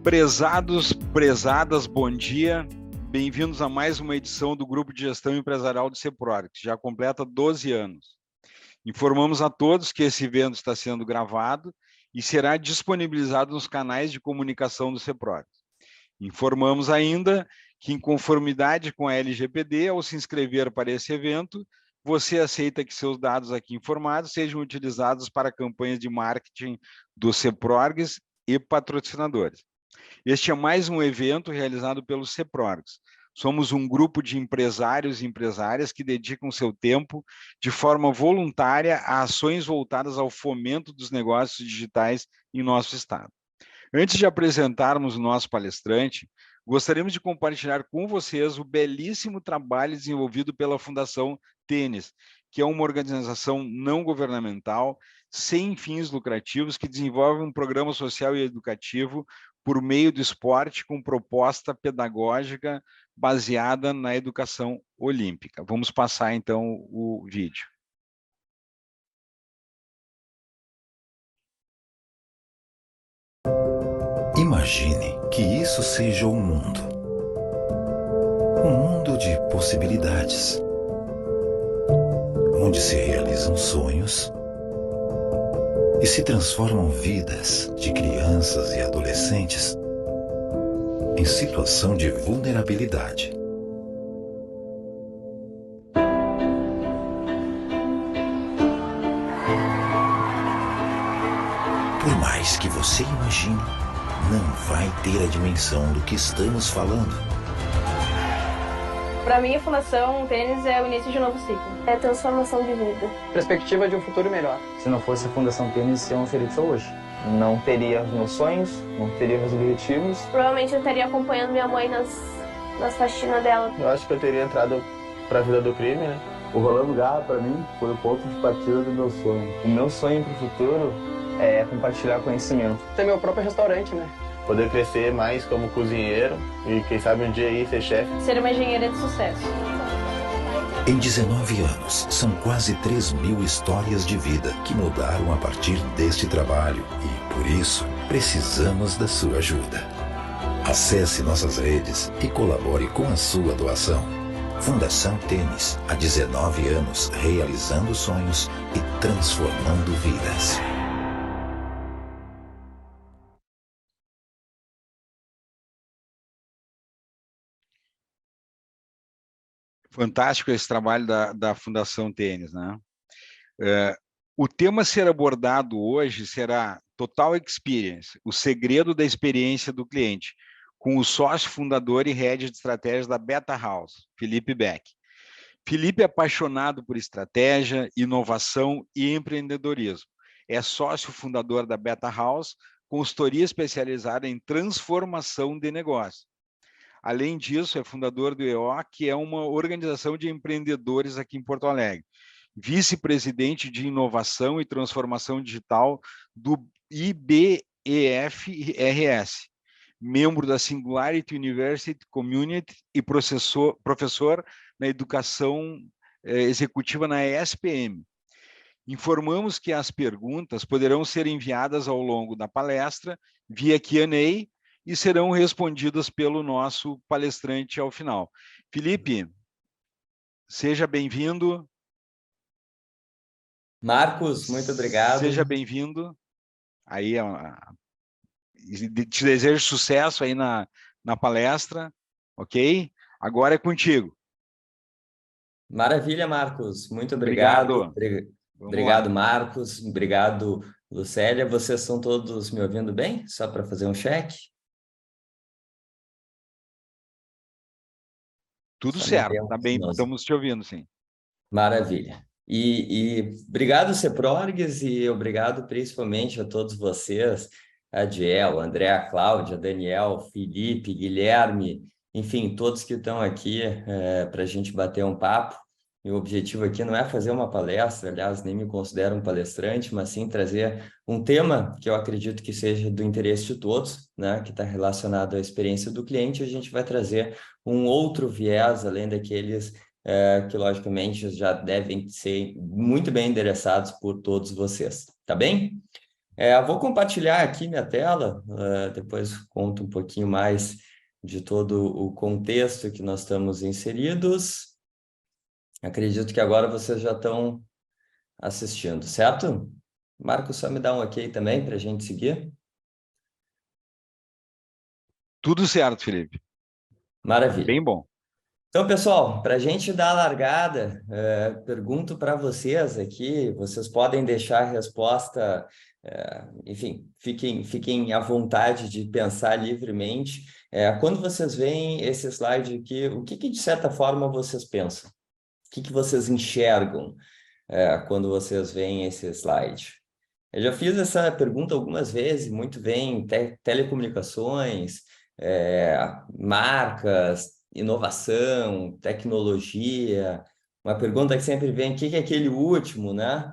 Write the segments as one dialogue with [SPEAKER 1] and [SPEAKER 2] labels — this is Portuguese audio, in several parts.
[SPEAKER 1] Prezados, prezadas, bom dia. Bem-vindos a mais uma edição do Grupo de Gestão Empresarial do CEPROG, que já completa 12 anos. Informamos a todos que esse evento está sendo gravado e será disponibilizado nos canais de comunicação do CEPROG. Informamos ainda que, em conformidade com a LGPD, ao se inscrever para esse evento, você aceita que seus dados aqui informados sejam utilizados para campanhas de marketing dos CEPROGs e patrocinadores. Este é mais um evento realizado pelos CEPROGs. Somos um grupo de empresários e empresárias que dedicam seu tempo de forma voluntária a ações voltadas ao fomento dos negócios digitais em nosso estado. Antes de apresentarmos o nosso palestrante, gostaríamos de compartilhar com vocês o belíssimo trabalho desenvolvido pela Fundação Tênis, que é uma organização não governamental, sem fins lucrativos, que desenvolve um programa social e educativo por meio do esporte com proposta pedagógica baseada na educação olímpica. Vamos passar, então, o vídeo.
[SPEAKER 2] Imagine que isso seja o mundo. Um mundo de possibilidades, onde se realizam sonhos e se transformam vidas de crianças e adolescentes em situação de vulnerabilidade. Por mais que você imagine, não vai ter a dimensão do que estamos falando.
[SPEAKER 3] Para mim, a Fundação Tênis é o início de um novo ciclo.
[SPEAKER 4] É a transformação de vida.
[SPEAKER 5] Perspectiva de um futuro melhor.
[SPEAKER 6] Se não fosse a Fundação Tênis, eu não seria isso hoje. Não teria meus sonhos, não teria meus objetivos.
[SPEAKER 4] Provavelmente eu estaria acompanhando minha mãe nas faxinas dela.
[SPEAKER 7] Eu acho que eu teria entrado para a vida do crime, né?
[SPEAKER 8] O Rolando Garra, para mim, foi o ponto de partida do meu sonho.
[SPEAKER 6] O meu sonho para o futuro é compartilhar conhecimento.
[SPEAKER 5] Ter meu próprio restaurante, né?
[SPEAKER 7] Poder crescer mais como cozinheiro e, quem sabe, um dia aí ser chefe.
[SPEAKER 3] Ser uma engenheira de sucesso.
[SPEAKER 2] Em 19 anos, são quase 3.000 histórias de vida que mudaram a partir deste trabalho e, por isso, precisamos da sua ajuda. Acesse nossas redes e colabore com a sua doação. Fundação Tênis, há 19 anos, realizando sonhos e transformando vidas.
[SPEAKER 1] Fantástico esse trabalho da Fundação Tênis, né? O tema a ser abordado hoje será Total Experience, o segredo da experiência do cliente, com o sócio fundador e head de estratégias da Beta House, Felipe Beck. Felipe é apaixonado por estratégia, inovação e empreendedorismo. É sócio fundador da Beta House, consultoria especializada em transformação de negócio. Além disso, é fundador do EO, que é uma organização de empreendedores aqui em Porto Alegre. Vice-presidente de inovação e transformação digital do IBEF-RS. Membro da Singularity University Community e professor na educação executiva na ESPM. Informamos que as perguntas poderão ser enviadas ao longo da palestra via Q&A e serão respondidas pelo nosso palestrante ao final. Felipe, seja bem-vindo.
[SPEAKER 6] Marcos, muito obrigado.
[SPEAKER 1] Seja bem-vindo. Aí, te desejo sucesso aí na palestra, ok? Agora é contigo.
[SPEAKER 6] Maravilha, Marcos. Muito obrigado. Obrigado,
[SPEAKER 1] lá.
[SPEAKER 6] Marcos. Obrigado, Lucélia. Vocês estão todos me ouvindo bem? Só para fazer um check.
[SPEAKER 1] Tudo certo, tá bem, estamos te ouvindo, sim.
[SPEAKER 6] Maravilha. E obrigado, CEPROGs, e obrigado principalmente a todos vocês, a Adiel, André, a Cláudia, Daniel, Felipe, Guilherme, enfim, todos que estão aqui para a gente bater um papo. E o objetivo aqui não é fazer uma palestra, aliás, nem me considero um palestrante, mas sim trazer um tema que eu acredito que seja do interesse de todos, né, que está relacionado à experiência do cliente. A gente vai trazer um outro viés, além daqueles que, logicamente, já devem ser muito bem endereçados por todos vocês. Tá bem? Vou compartilhar aqui minha tela, depois conto um pouquinho mais de todo o contexto que nós estamos inseridos. Acredito que agora vocês já estão assistindo, certo? Marcos, só me dá um ok também para a gente seguir.
[SPEAKER 1] Tudo certo, Felipe.
[SPEAKER 6] Maravilha.
[SPEAKER 1] Bem bom.
[SPEAKER 6] Então, pessoal, para a gente dar a largada, pergunto para vocês aqui, vocês podem deixar a resposta, enfim, fiquem à vontade de pensar livremente. Quando vocês veem esse slide aqui, o que de certa forma vocês pensam? O que vocês enxergam quando vocês veem esse slide? Eu já fiz essa pergunta algumas vezes, muito bem, telecomunicações, marcas, inovação, tecnologia. Uma pergunta que sempre vem, o que é aquele último, né?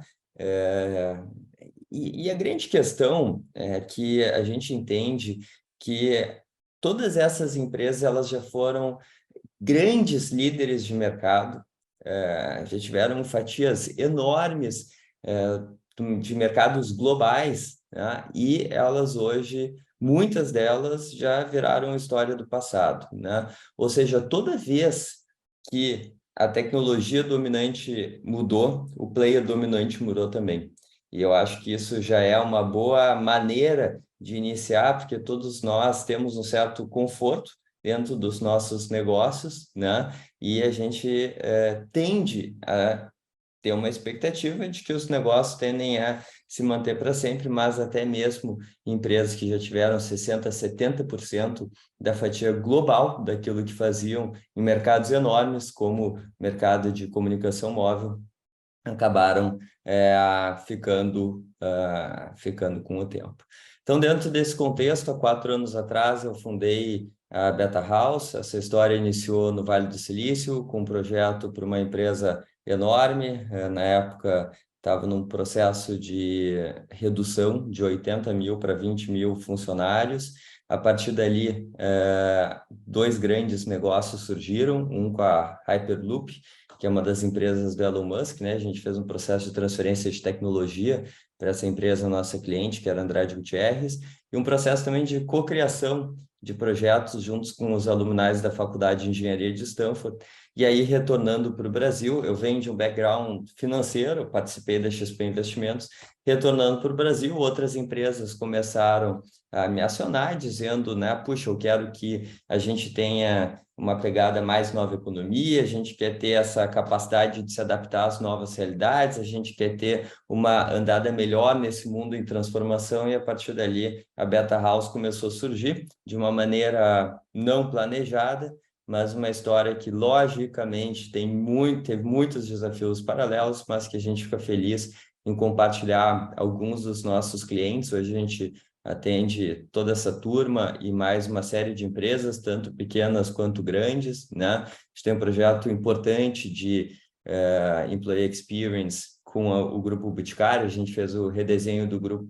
[SPEAKER 6] E a grande questão é que a gente entende que todas essas empresas elas já foram grandes líderes de mercado, já tiveram fatias enormes de mercados globais, né? E elas hoje, muitas delas já viraram história do passado, né? Ou seja, toda vez que a tecnologia dominante mudou, o player dominante mudou também. E eu acho que isso já é uma boa maneira de iniciar, porque todos nós temos um certo conforto dentro dos nossos negócios, né? E a gente tende a ter uma expectativa de que os negócios tendem a se manter para sempre, mas até mesmo empresas que já tiveram 60%, 70% da fatia global daquilo que faziam em mercados enormes, como o mercado de comunicação móvel, acabaram ficando com o tempo. Então, dentro desse contexto, há 4 anos atrás, eu fundei a Beta House. Essa história iniciou no Vale do Silício, com um projeto para uma empresa enorme. Na época, estava num processo de redução de 80 mil para 20 mil funcionários. A partir dali, 2 grandes negócios surgiram, um com a Hyperloop, que é uma das empresas do Elon Musk, né? A gente fez um processo de transferência de tecnologia para essa empresa, nossa cliente, que era Andrade Gutierrez, e um processo também de cocriação de projetos juntos com os alumnais da Faculdade de Engenharia de Stanford. E aí, retornando para o Brasil, eu venho de um background financeiro, participei da XP Investimentos. Retornando para o Brasil, outras empresas começaram a me acionar, dizendo, né, puxa, eu quero que a gente tenha uma pegada mais nova economia, a gente quer ter essa capacidade de se adaptar às novas realidades, a gente quer ter uma andada melhor nesse mundo em transformação, e a partir dali a Beta House começou a surgir de uma maneira não planejada, mas uma história que, logicamente, teve muitos desafios paralelos, mas que a gente fica feliz em compartilhar alguns dos nossos clientes. Hoje a gente atende toda essa turma e mais uma série de empresas, tanto pequenas quanto grandes, né? A gente tem um projeto importante de Employee Experience com o Grupo Boticário. A gente fez o redesenho do grupo,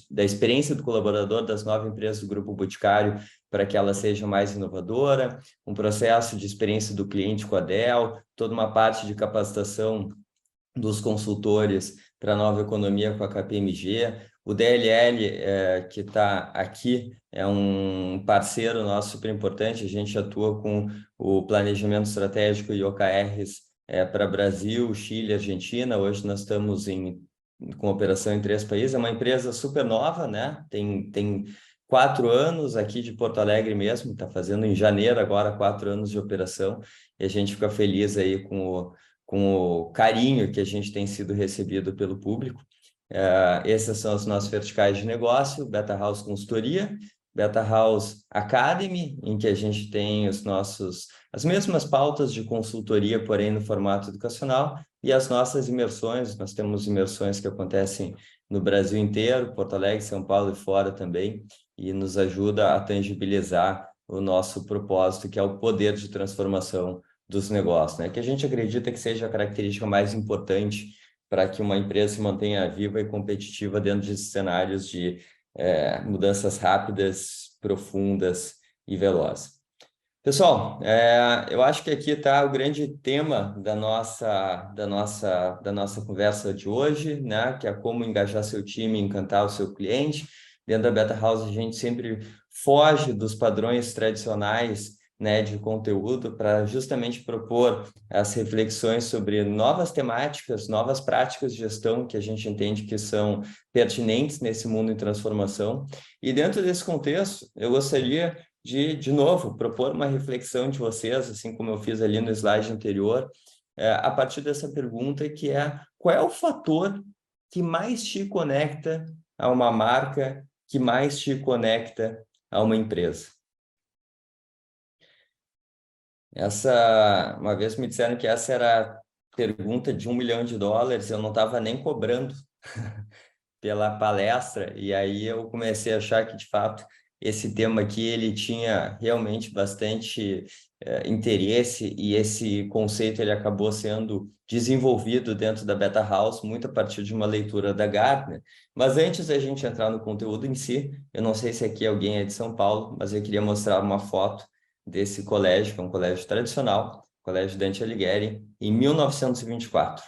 [SPEAKER 6] da experiência do colaborador das 9 empresas do Grupo Boticário para que ela seja mais inovadora, um processo de experiência do cliente com a Dell, toda uma parte de capacitação dos consultores para a nova economia com a KPMG. O DLL, que está aqui, é um parceiro nosso super importante. A gente atua com o planejamento estratégico e OKRs para Brasil, Chile, Argentina. Hoje nós estamos com operação em 3 países. É uma empresa super nova, né? Tem 4 anos aqui de Porto Alegre mesmo, está fazendo em janeiro agora 4 anos de operação, e a gente fica feliz aí com o carinho que a gente tem sido recebido pelo público. Essas são as nossas verticais de negócio: Beta House Consultoria, Beta House Academy, em que a gente tem as mesmas pautas de consultoria, porém no formato educacional, e as nossas imersões. Nós temos imersões que acontecem no Brasil inteiro, Porto Alegre, São Paulo e fora também, e nos ajuda a tangibilizar o nosso propósito, que é o poder de transformação dos negócios, né? Que a gente acredita que seja a característica mais importante para que uma empresa se mantenha viva e competitiva dentro de cenários de mudanças rápidas, profundas e velozes. Pessoal, eu acho que aqui está o grande tema da nossa conversa de hoje, né? Que é como engajar seu time, encantar o seu cliente. Dentro da Beta House, a gente sempre foge dos padrões tradicionais, né, de conteúdo para justamente propor as reflexões sobre novas temáticas, novas práticas de gestão que a gente entende que são pertinentes nesse mundo em transformação. E dentro desse contexto, eu gostaria de novo, propor uma reflexão de vocês, assim como eu fiz ali no slide anterior, a partir dessa pergunta que é: qual é o fator que mais te conecta a uma marca, que mais te conecta a uma empresa? Uma vez me disseram que essa era a pergunta de $1 milhão, eu não estava nem cobrando pela palestra, e aí eu comecei a achar que, de fato, esse tema aqui ele tinha realmente bastante interesse, e esse conceito ele acabou sendo desenvolvido dentro da Beta House, muito a partir de uma leitura da Gartner. Mas antes da gente entrar no conteúdo em si, eu não sei se aqui alguém é de São Paulo, mas eu queria mostrar uma foto desse colégio, que é um colégio tradicional, Colégio Dante Alighieri, em 1924.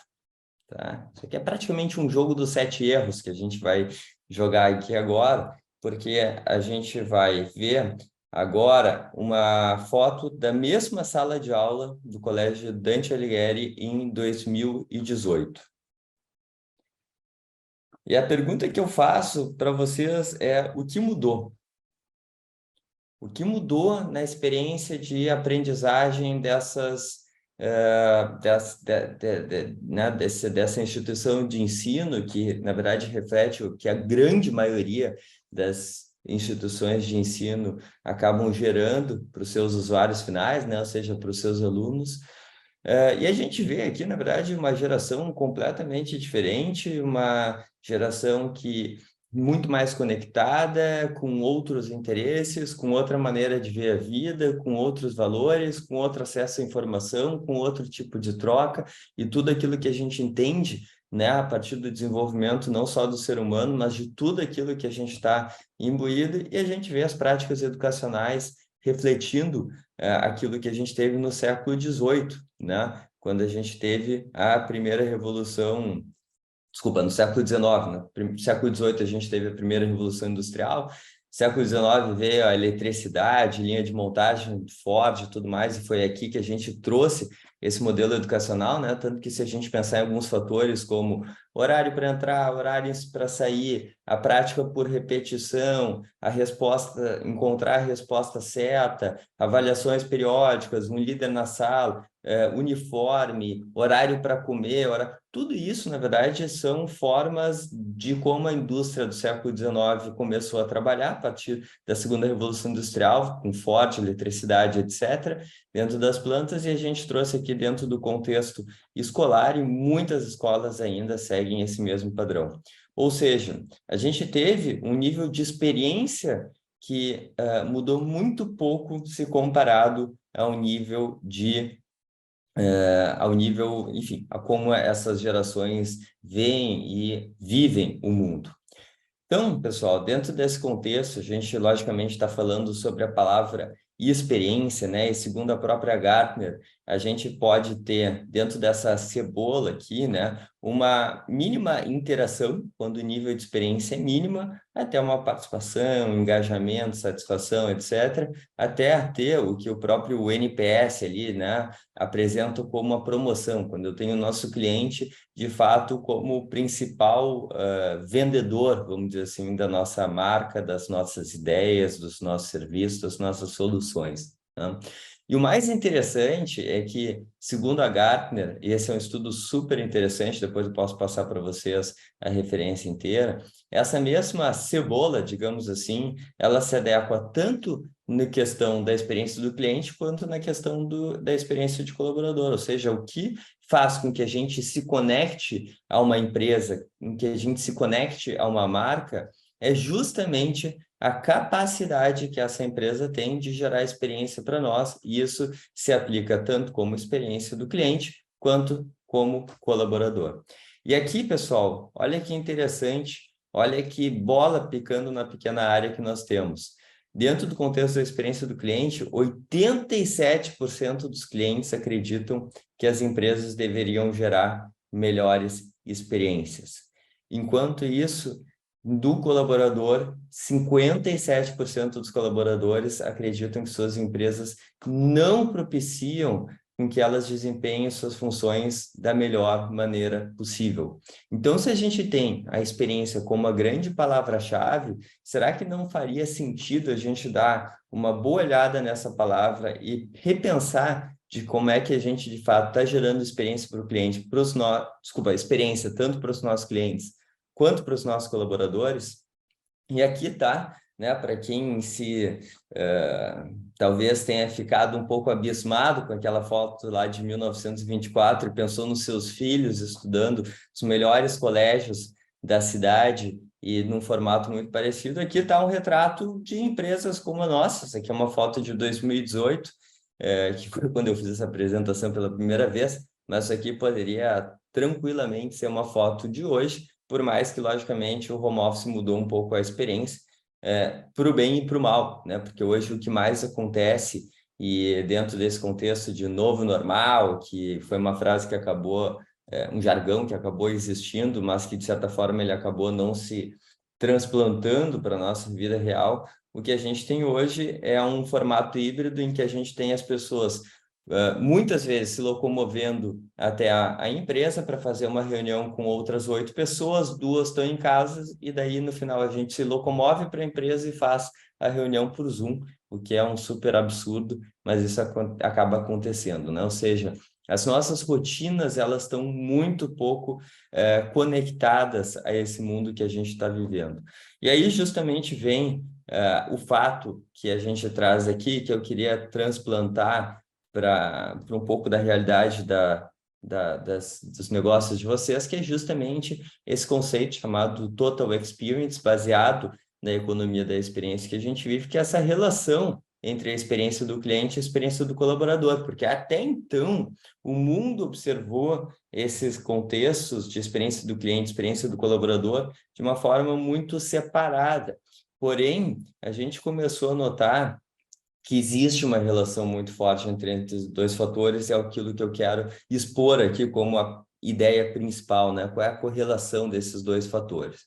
[SPEAKER 6] Tá? Isso aqui é praticamente um jogo dos 7 erros que a gente vai jogar aqui agora, porque a gente vai ver agora uma foto da mesma sala de aula do Colégio Dante Alighieri em 2018. E a pergunta que eu faço para vocês é: o que mudou? O que mudou na experiência de aprendizagem dessa instituição de ensino, que, na verdade, reflete o que a grande maioria das instituições de ensino acabam gerando para os seus usuários finais, né? Ou seja, para os seus alunos. E a gente vê aqui, na verdade, uma geração completamente diferente, uma geração que muito mais conectada, com outros interesses, com outra maneira de ver a vida, com outros valores, com outro acesso à informação, com outro tipo de troca, e tudo aquilo que a gente entende, né, a partir do desenvolvimento não só do ser humano, mas de tudo aquilo que a gente está imbuído, e a gente vê as práticas educacionais refletindo aquilo que a gente teve no século XVIII, né, quando a gente teve a primeira revolução. Desculpa, no século XIX, no século XVIII a gente teve a primeira revolução industrial, no século XIX veio a eletricidade, linha de montagem, Ford e tudo mais, e foi aqui que a gente trouxe esse modelo educacional, né? Tanto que se a gente pensar em alguns fatores como horário para entrar, horário para sair, a prática por repetição, a resposta, encontrar a resposta certa, avaliações periódicas, um líder na sala, uniforme, horário para comer, tudo isso, na verdade, são formas de como a indústria do século XIX começou a trabalhar a partir da segunda revolução industrial, com Ford, eletricidade, etc., dentro das plantas, e a gente trouxe aqui dentro do contexto escolar, e muitas escolas ainda seguem esse mesmo padrão. Ou seja, a gente teve um nível de experiência que mudou muito pouco se comparado ao nível enfim, a como essas gerações veem e vivem o mundo. Então, pessoal, dentro desse contexto, a gente, logicamente, está falando sobre a palavra experiência, né? E segundo a própria Gartner, a gente pode ter, dentro dessa cebola aqui, né, uma mínima interação, quando o nível de experiência é mínima, até uma participação, engajamento, satisfação, etc., até ter o que o próprio NPS ali, né, apresenta como uma promoção, quando eu tenho o nosso cliente, de fato, como principal vendedor, vamos dizer assim, da nossa marca, das nossas ideias, dos nossos serviços, das nossas soluções, né? E o mais interessante é que, segundo a Gartner, e esse é um estudo super interessante, depois eu posso passar para vocês a referência inteira, essa mesma cebola, digamos assim, ela se adequa tanto na questão da experiência do cliente, quanto na questão da experiência de colaborador, ou seja, o que faz com que a gente se conecte a uma empresa, com que a gente se conecte a uma marca, é justamente a capacidade que essa empresa tem de gerar experiência para nós, e isso se aplica tanto como experiência do cliente, quanto como colaborador. E aqui, pessoal, olha que interessante, olha que bola picando na pequena área que nós temos. Dentro do contexto da experiência do cliente, 87% dos clientes acreditam que as empresas deveriam gerar melhores experiências. Enquanto isso, do colaborador, 57% dos colaboradores acreditam que suas empresas não propiciam com que elas desempenhem suas funções da melhor maneira possível. Então, se a gente tem a experiência como a grande palavra-chave, será que não faria sentido a gente dar uma boa olhada nessa palavra e repensar de como é que a gente, de fato, está gerando experiência para o cliente, experiência tanto para os nossos clientes quanto para os nossos colaboradores? E aqui está, né, para quem talvez tenha ficado um pouco abismado com aquela foto lá de 1924 e pensou nos seus filhos estudando os melhores colégios da cidade e num formato muito parecido, aqui está um retrato de empresas como a nossa. Essa aqui é uma foto de 2018, que foi quando eu fiz essa apresentação pela primeira vez, mas isso aqui poderia tranquilamente ser uma foto de hoje, por mais que, logicamente, o home office mudou um pouco a experiência, para o bem e para o mal, né? Porque hoje o que mais acontece, e dentro desse contexto de novo normal, que foi uma frase que acabou, um jargão que acabou existindo, mas que, de certa forma, ele acabou não se transplantando para a nossa vida real, o que a gente tem hoje é um formato híbrido em que a gente tem as pessoas muitas vezes se locomovendo até a empresa para fazer uma reunião com outras 8 pessoas, 2 estão em casa, e daí no final a gente se locomove para a empresa e faz a reunião por Zoom, o que é um super absurdo, mas isso acaba acontecendo, né? Ou seja, as nossas rotinas, elas estão muito pouco conectadas a esse mundo que a gente está vivendo. E aí justamente vem o fato que a gente traz aqui, que eu queria transplantar para um pouco da realidade dos negócios de vocês, que é justamente esse conceito chamado Total Experience, baseado na economia da experiência que a gente vive, que é essa relação entre a experiência do cliente e a experiência do colaborador, porque até então o mundo observou esses contextos de experiência do cliente, experiência do colaborador, de uma forma muito separada. Porém, a gente começou a notar que existe uma relação muito forte entre os dois fatores, é aquilo que eu quero expor aqui como a ideia principal, né? Qual é a correlação desses dois fatores?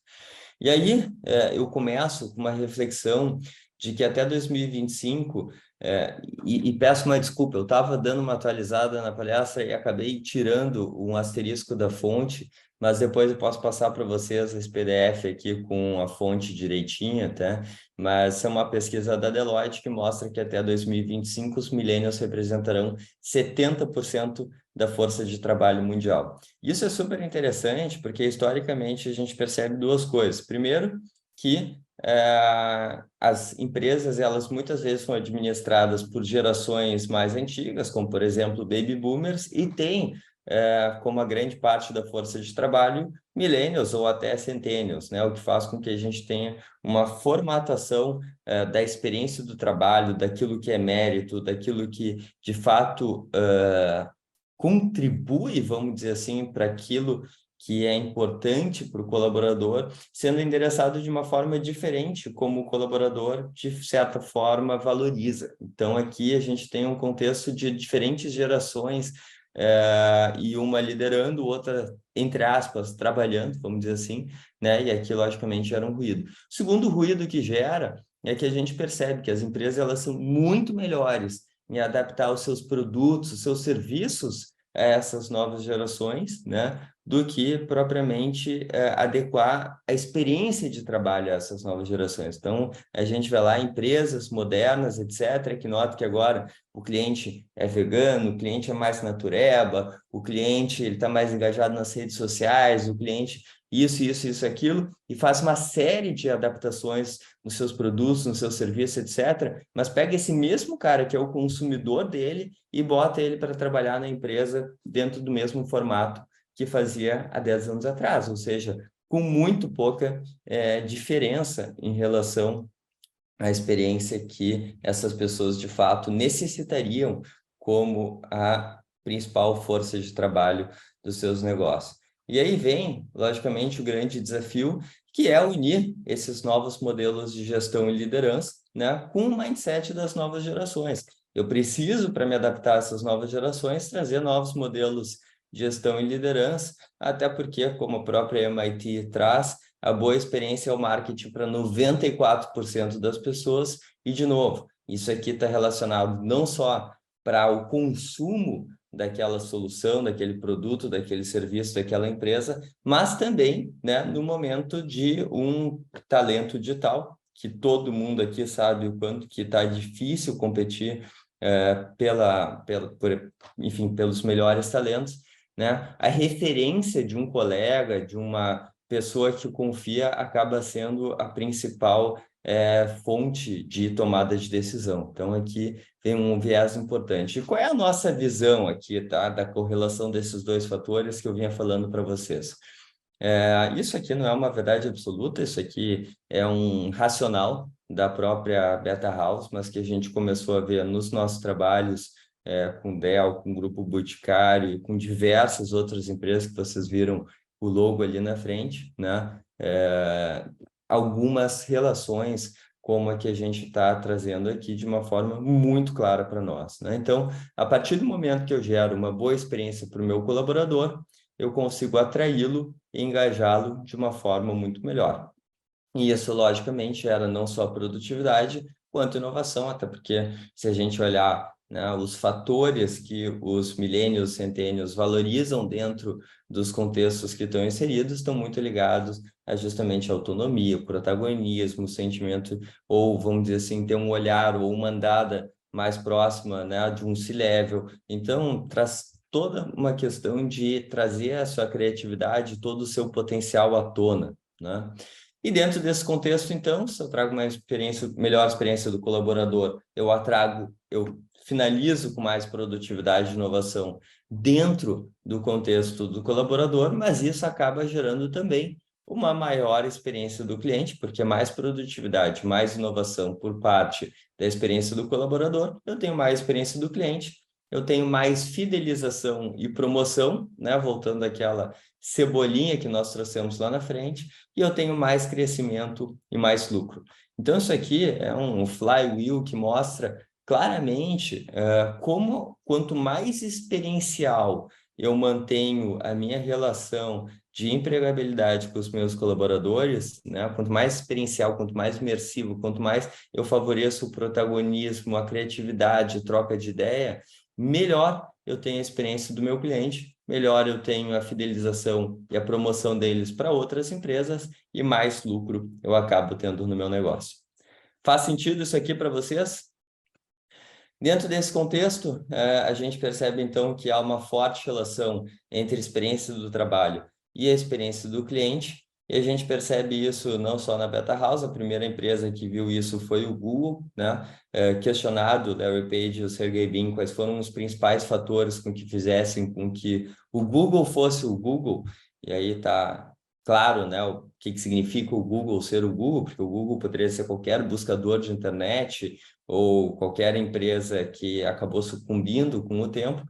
[SPEAKER 6] E aí eu começo com uma reflexão de que até 2025, e peço uma desculpa, eu estava dando uma atualizada na palestra e acabei tirando um asterisco da fonte, mas depois eu posso passar para vocês esse PDF aqui com a fonte direitinha, tá? Mas é uma pesquisa da Deloitte que mostra que até 2025 os millennials representarão 70% da força de trabalho mundial. Isso é super interessante porque, historicamente, a gente percebe duas coisas. Primeiro, que as empresas, elas muitas vezes são administradas por gerações mais antigas, como, por exemplo, baby boomers, e tem como a grande parte da força de trabalho millennials ou até centennials, né? O que faz com que a gente tenha uma formatação da experiência do trabalho, daquilo que é mérito, daquilo que, de fato, contribui, vamos dizer assim, para aquilo que é importante para o colaborador, sendo endereçado de uma forma diferente, como o colaborador, de certa forma, valoriza. Então, aqui a gente tem um contexto de diferentes gerações, e uma liderando, outra, entre aspas, trabalhando, vamos dizer assim, né? E aqui, logicamente, gera um ruído. O segundo ruído que gera é que a gente percebe que as empresas, elas são muito melhores em adaptar os seus produtos, os seus serviços a essas novas gerações, né? Do que propriamente adequar a experiência de trabalho a essas novas gerações. Então, a gente vai lá, empresas modernas, etc., que nota que agora o cliente é vegano, o cliente é mais natureba, o cliente está mais engajado nas redes sociais, o cliente isso, aquilo, e faz uma série de adaptações nos seus produtos, nos seus serviços, etc., mas pega esse mesmo cara que é o consumidor dele e bota ele para trabalhar na empresa dentro do mesmo formato que fazia há 10 anos atrás, ou seja, com muito pouca diferença em relação à experiência que essas pessoas, de fato, necessitariam como a principal força de trabalho dos seus negócios. E aí vem, logicamente, o grande desafio, que é unir esses novos modelos de gestão e liderança, né, com o mindset das novas gerações. Eu preciso, para me adaptar a essas novas gerações, trazer novos modelos de gestão e liderança, até porque, como a própria MIT traz, a boa experiência é o marketing para 94% das pessoas. E, de novo, isso aqui está relacionado não só para o consumo daquela solução, daquele produto, daquele serviço, daquela empresa, mas também, né, no momento de um talento digital, que todo mundo aqui sabe o quanto que está difícil competir enfim, pelos melhores talentos, né? A referência de um colega, de uma pessoa que confia, acaba sendo a principal fonte de tomada de decisão. Então, aqui tem um viés importante. E qual é a nossa visão aqui, tá? Da correlação desses dois fatores que eu vinha falando para vocês. Isso aqui não é uma verdade absoluta, isso aqui é um racional da própria Beta House, mas que a gente começou a ver nos nossos trabalhos com Dell, com o Grupo Boticário, com diversas outras empresas que vocês viram o logo ali na frente, né? Algumas relações como a que a gente está trazendo aqui de uma forma muito clara para nós, né? Então, a partir do momento que eu gero uma boa experiência para o meu colaborador, eu consigo atraí-lo e engajá-lo de uma forma muito melhor. E isso, logicamente, gera não só produtividade, quanto inovação, até porque se a gente olhar, né, os fatores que os millennials, centennials valorizam dentro dos contextos que estão inseridos, estão muito ligados a justamente a autonomia, o protagonismo, o sentimento, ou vamos dizer assim, ter um olhar ou uma andada mais próxima, né, de um C-level. Então, traz toda uma questão de trazer a sua criatividade, todo o seu potencial à tona, né? E dentro desse contexto, então, se eu trago uma melhor experiência do colaborador, eu finalizo com mais produtividade e inovação dentro do contexto do colaborador, mas isso acaba gerando também uma maior experiência do cliente, porque mais produtividade, mais inovação por parte da experiência do colaborador, eu tenho mais experiência do cliente, eu tenho mais fidelização e promoção, né? Voltando àquela cebolinha que nós trouxemos lá na frente, e eu tenho mais crescimento e mais lucro. Então, isso aqui é um flywheel que mostra claramente como, quanto mais experiencial eu mantenho a minha relação de empregabilidade com os meus colaboradores, né? Quanto mais experiencial, quanto mais imersivo, quanto mais eu favoreço o protagonismo, a criatividade, troca de ideia, melhor eu tenho a experiência do meu cliente, melhor eu tenho a fidelização e a promoção deles para outras empresas e mais lucro eu acabo tendo no meu negócio. Faz sentido isso aqui para vocês? Dentro desse contexto, a gente percebe então que há uma forte relação entre a experiência do trabalho e a experiência do cliente, e a gente percebe isso não só na Beta House, a primeira empresa que viu isso foi o Google, né? Questionado Larry Page e o Sergey Brin quais foram os principais fatores com que fizessem com que o Google fosse o Google, e aí está claro, né, o que significa o Google ser o Google, porque o Google poderia ser qualquer buscador de internet ou qualquer empresa que acabou sucumbindo com o tempo,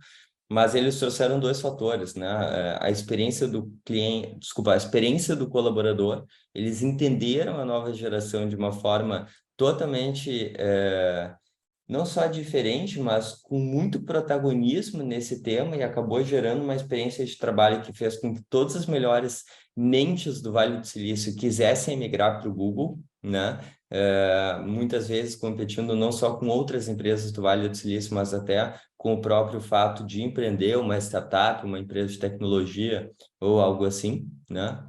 [SPEAKER 6] mas eles trouxeram dois fatores, né? A experiência do cliente, a experiência do colaborador, eles entenderam a nova geração de uma forma totalmente, não só diferente, mas com muito protagonismo nesse tema, e acabou gerando uma experiência de trabalho que fez com que todas as melhores mentes do Vale do Silício quisessem migrar para o Google, né? Muitas vezes competindo não só com outras empresas do Vale do Silício, mas até com o próprio fato de empreender uma startup, uma empresa de tecnologia ou algo assim, né?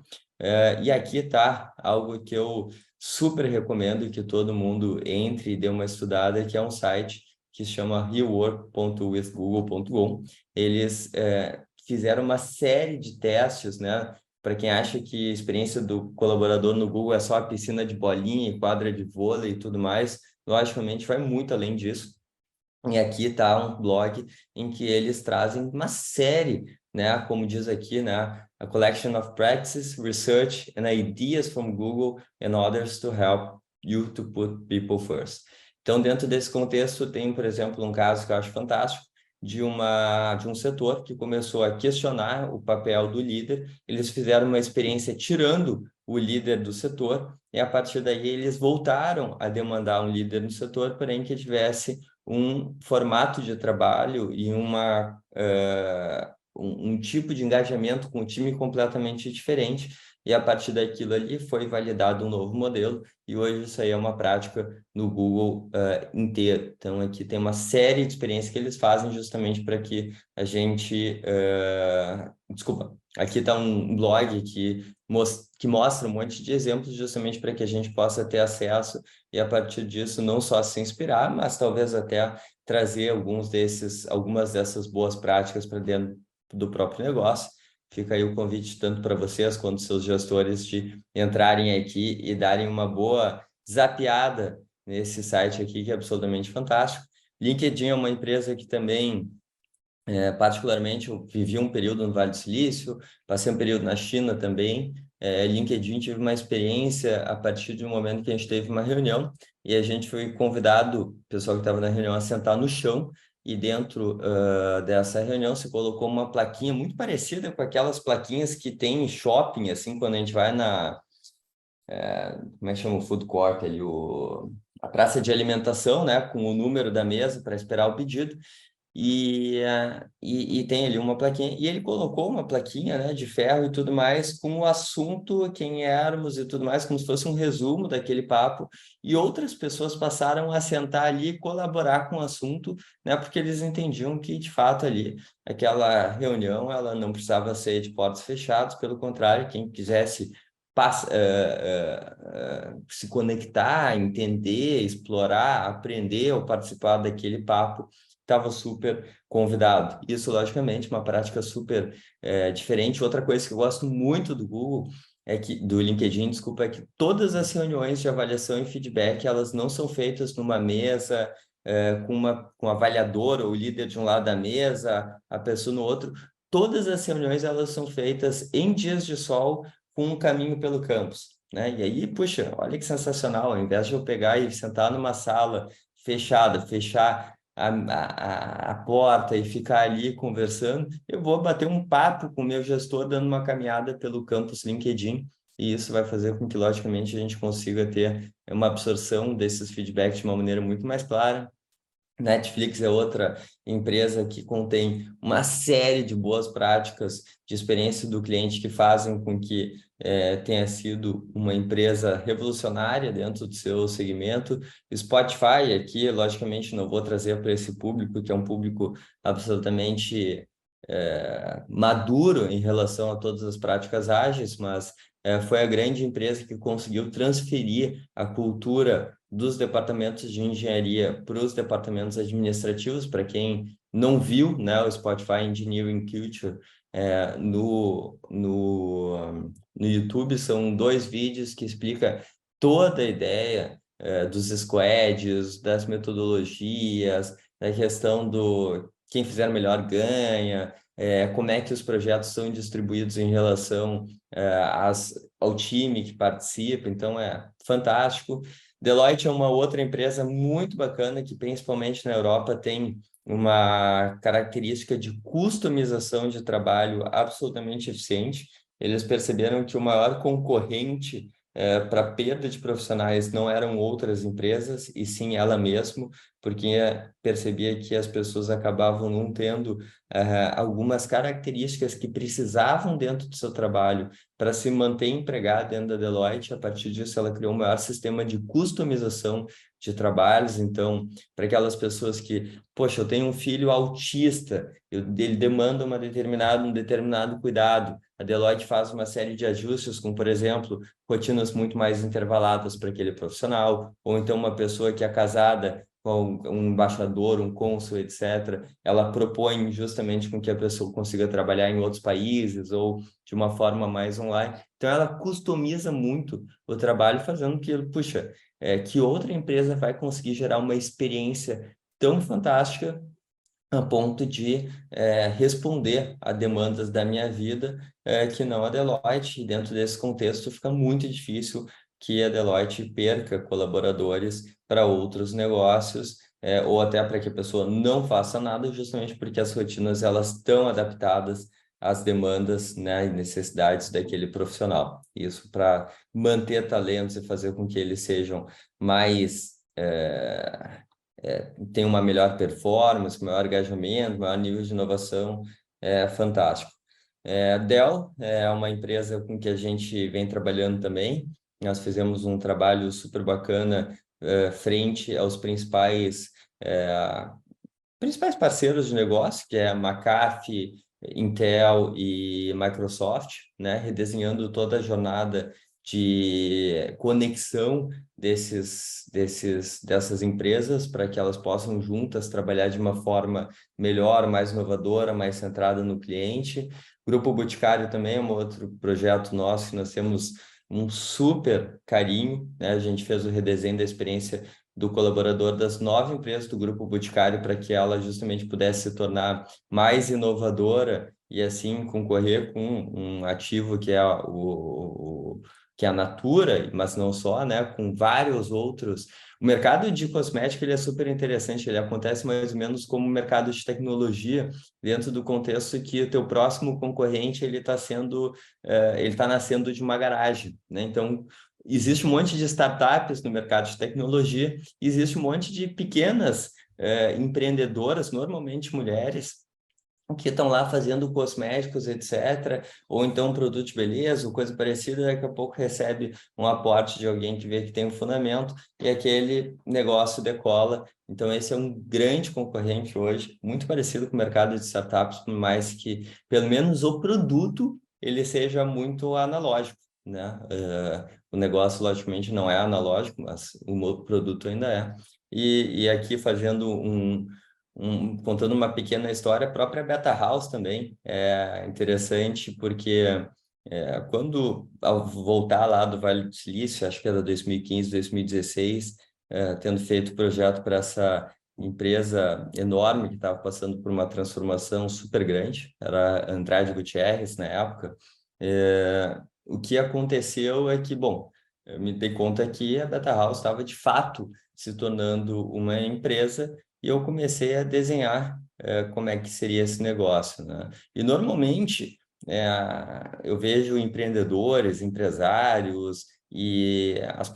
[SPEAKER 6] E aqui está algo que eu super recomendo que todo mundo entre e dê uma estudada, que é um site que se chama rework.withgoogle.com. Eles fizeram uma série de testes, né? Para quem acha que a experiência do colaborador no Google é só a piscina de bolinha, quadra de vôlei e tudo mais, logicamente vai muito além disso. E aqui está um blog em que eles trazem uma série, né, como diz aqui, né, a collection of practices, research and ideas from Google and others to help you to put people first. Então, dentro desse contexto, tem, por exemplo, um caso que eu acho fantástico, de um setor que começou a questionar o papel do líder. Eles fizeram uma experiência tirando o líder do setor, e a partir daí eles voltaram a demandar um líder no setor, porém que tivesse um formato de trabalho e um tipo de engajamento com o time completamente diferente. E a partir daquilo ali foi validado um novo modelo, e hoje isso aí é uma prática no Google inteiro. Então aqui tem uma série de experiências que eles fazem justamente para que a gente... aqui está um blog que mostra um monte de exemplos justamente para que a gente possa ter acesso e a partir disso não só se inspirar, mas talvez até trazer algumas dessas boas práticas para dentro do próprio negócio. Fica aí o convite tanto para vocês quanto seus gestores de entrarem aqui e darem uma boa zapeada nesse site aqui, que é absolutamente fantástico. LinkedIn é uma empresa que também, particularmente, eu vivi um período no Vale do Silício, passei um período na China também. LinkedIn tive uma experiência a partir de um momento que a gente teve uma reunião e a gente foi convidado, o pessoal que estava na reunião, a sentar no chão. E dentro dessa reunião se colocou uma plaquinha muito parecida com aquelas plaquinhas que tem em shopping, assim, quando a gente vai como é que chama o food court ali, a praça de alimentação, né, com o número da mesa para esperar o pedido. E tem ali uma plaquinha, e ele colocou uma plaquinha, né, de ferro e tudo mais, com o assunto, quem éramos e tudo mais, como se fosse um resumo daquele papo, e outras pessoas passaram a sentar ali e colaborar com o assunto, né, porque eles entendiam que, de fato, ali, aquela reunião, ela não precisava ser de portas fechadas, pelo contrário, quem quisesse se conectar, entender, explorar, aprender ou participar daquele papo, estava super convidado. Isso, logicamente, uma prática super diferente. Outra coisa que eu gosto muito do Google, do LinkedIn, desculpa, é que todas as reuniões de avaliação e feedback, elas não são feitas numa mesa, com um avaliador ou líder de um lado da mesa, a pessoa no outro. Todas as reuniões, elas são feitas em dias de sol, com um caminho pelo campus, né? E aí, puxa, olha que sensacional, ao invés de eu pegar e sentar numa sala fechada, fechar a porta e ficar ali conversando, eu vou bater um papo com o meu gestor dando uma caminhada pelo campus LinkedIn, e isso vai fazer com que, logicamente, a gente consiga ter uma absorção desses feedbacks de uma maneira muito mais clara. Netflix é outra empresa que contém uma série de boas práticas de experiência do cliente que fazem com que tenha sido uma empresa revolucionária dentro do seu segmento. Spotify aqui, logicamente, não vou trazer para esse público, que é um público absolutamente maduro em relação a todas as práticas ágeis, mas foi a grande empresa que conseguiu transferir a cultura dos departamentos de engenharia para os departamentos administrativos. Para quem não viu, né, o Spotify Engineering Culture no YouTube, são 2 vídeos que explicam toda a ideia dos squads, das metodologias, da questão do quem fizer melhor ganha, como é que os projetos são distribuídos em relação ao time que participa. Então, é fantástico. Deloitte é uma outra empresa muito bacana que, principalmente na Europa, tem uma característica de customização de trabalho absolutamente eficiente. Eles perceberam que o maior concorrente para perda de profissionais não eram outras empresas, e sim ela mesma, porque percebia que as pessoas acabavam não tendo algumas características que precisavam dentro do seu trabalho para se manter empregado dentro da Deloitte. A partir disso, ela criou um maior sistema de customização de trabalhos. Então, para aquelas pessoas que, poxa, eu tenho um filho autista, ele demanda um determinado cuidado, a Deloitte faz uma série de ajustes, como, por exemplo, rotinas muito mais intervaladas para aquele profissional, ou então uma pessoa que é casada com um embaixador, um cônsul, etc., ela propõe justamente com que a pessoa consiga trabalhar em outros países ou de uma forma mais online. Então, ela customiza muito o trabalho, fazendo que, puxa, que outra empresa vai conseguir gerar uma experiência tão fantástica a ponto de responder a demandas da minha vida, que não a Deloitte. E dentro desse contexto fica muito difícil que a Deloitte perca colaboradores para outros negócios, ou até para que a pessoa não faça nada, justamente porque as rotinas elas estão adaptadas às demandas, né, e necessidades daquele profissional. Isso para manter talentos e fazer com que eles sejam mais... tem uma melhor performance, maior engajamento, maior nível de inovação, é fantástico. A Dell é uma empresa com que a gente vem trabalhando também. Nós fizemos um trabalho super bacana frente aos principais parceiros de negócio, que é a McAfee, Intel e Microsoft, né? Redesenhando toda a jornada de conexão dessas empresas para que elas possam juntas trabalhar de uma forma melhor, mais inovadora, mais centrada no cliente. O Grupo Boticário também é um outro projeto nosso que nós temos um super carinho, né? A gente fez o redesenho da experiência do colaborador das 9 empresas do Grupo Boticário para que ela justamente pudesse se tornar mais inovadora e assim concorrer com um ativo que é que é a Natura, mas não só, né, com vários outros. O mercado de cosmético ele é super interessante, ele acontece mais ou menos como o mercado de tecnologia, dentro do contexto que o teu próximo concorrente ele está nascendo de uma garagem, né? Então, existe um monte de startups no mercado de tecnologia, existe um monte de pequenas empreendedoras, normalmente mulheres, que estão lá fazendo cosméticos, etc., ou então produto de beleza, ou coisa parecida, daqui a pouco recebe um aporte de alguém que vê que tem um fundamento e aquele negócio decola. Então, esse é um grande concorrente hoje, muito parecido com o mercado de startups, por mais que, pelo menos, o produto ele seja muito analógico, né? O negócio, logicamente, não é analógico, mas o produto ainda é. E aqui fazendo contando uma pequena história, a própria Beta House também é interessante, porque quando, ao voltar lá do Vale do Silício, acho que era 2015, 2016, tendo feito o projeto para essa empresa enorme que estava passando por uma transformação super grande, era Andrade Gutierrez na época, o que aconteceu é que, bom, eu me dei conta que a Beta House estava de fato se tornando uma empresa e eu comecei a desenhar como é que seria esse negócio, né? E normalmente eu vejo empreendedores, empresários e os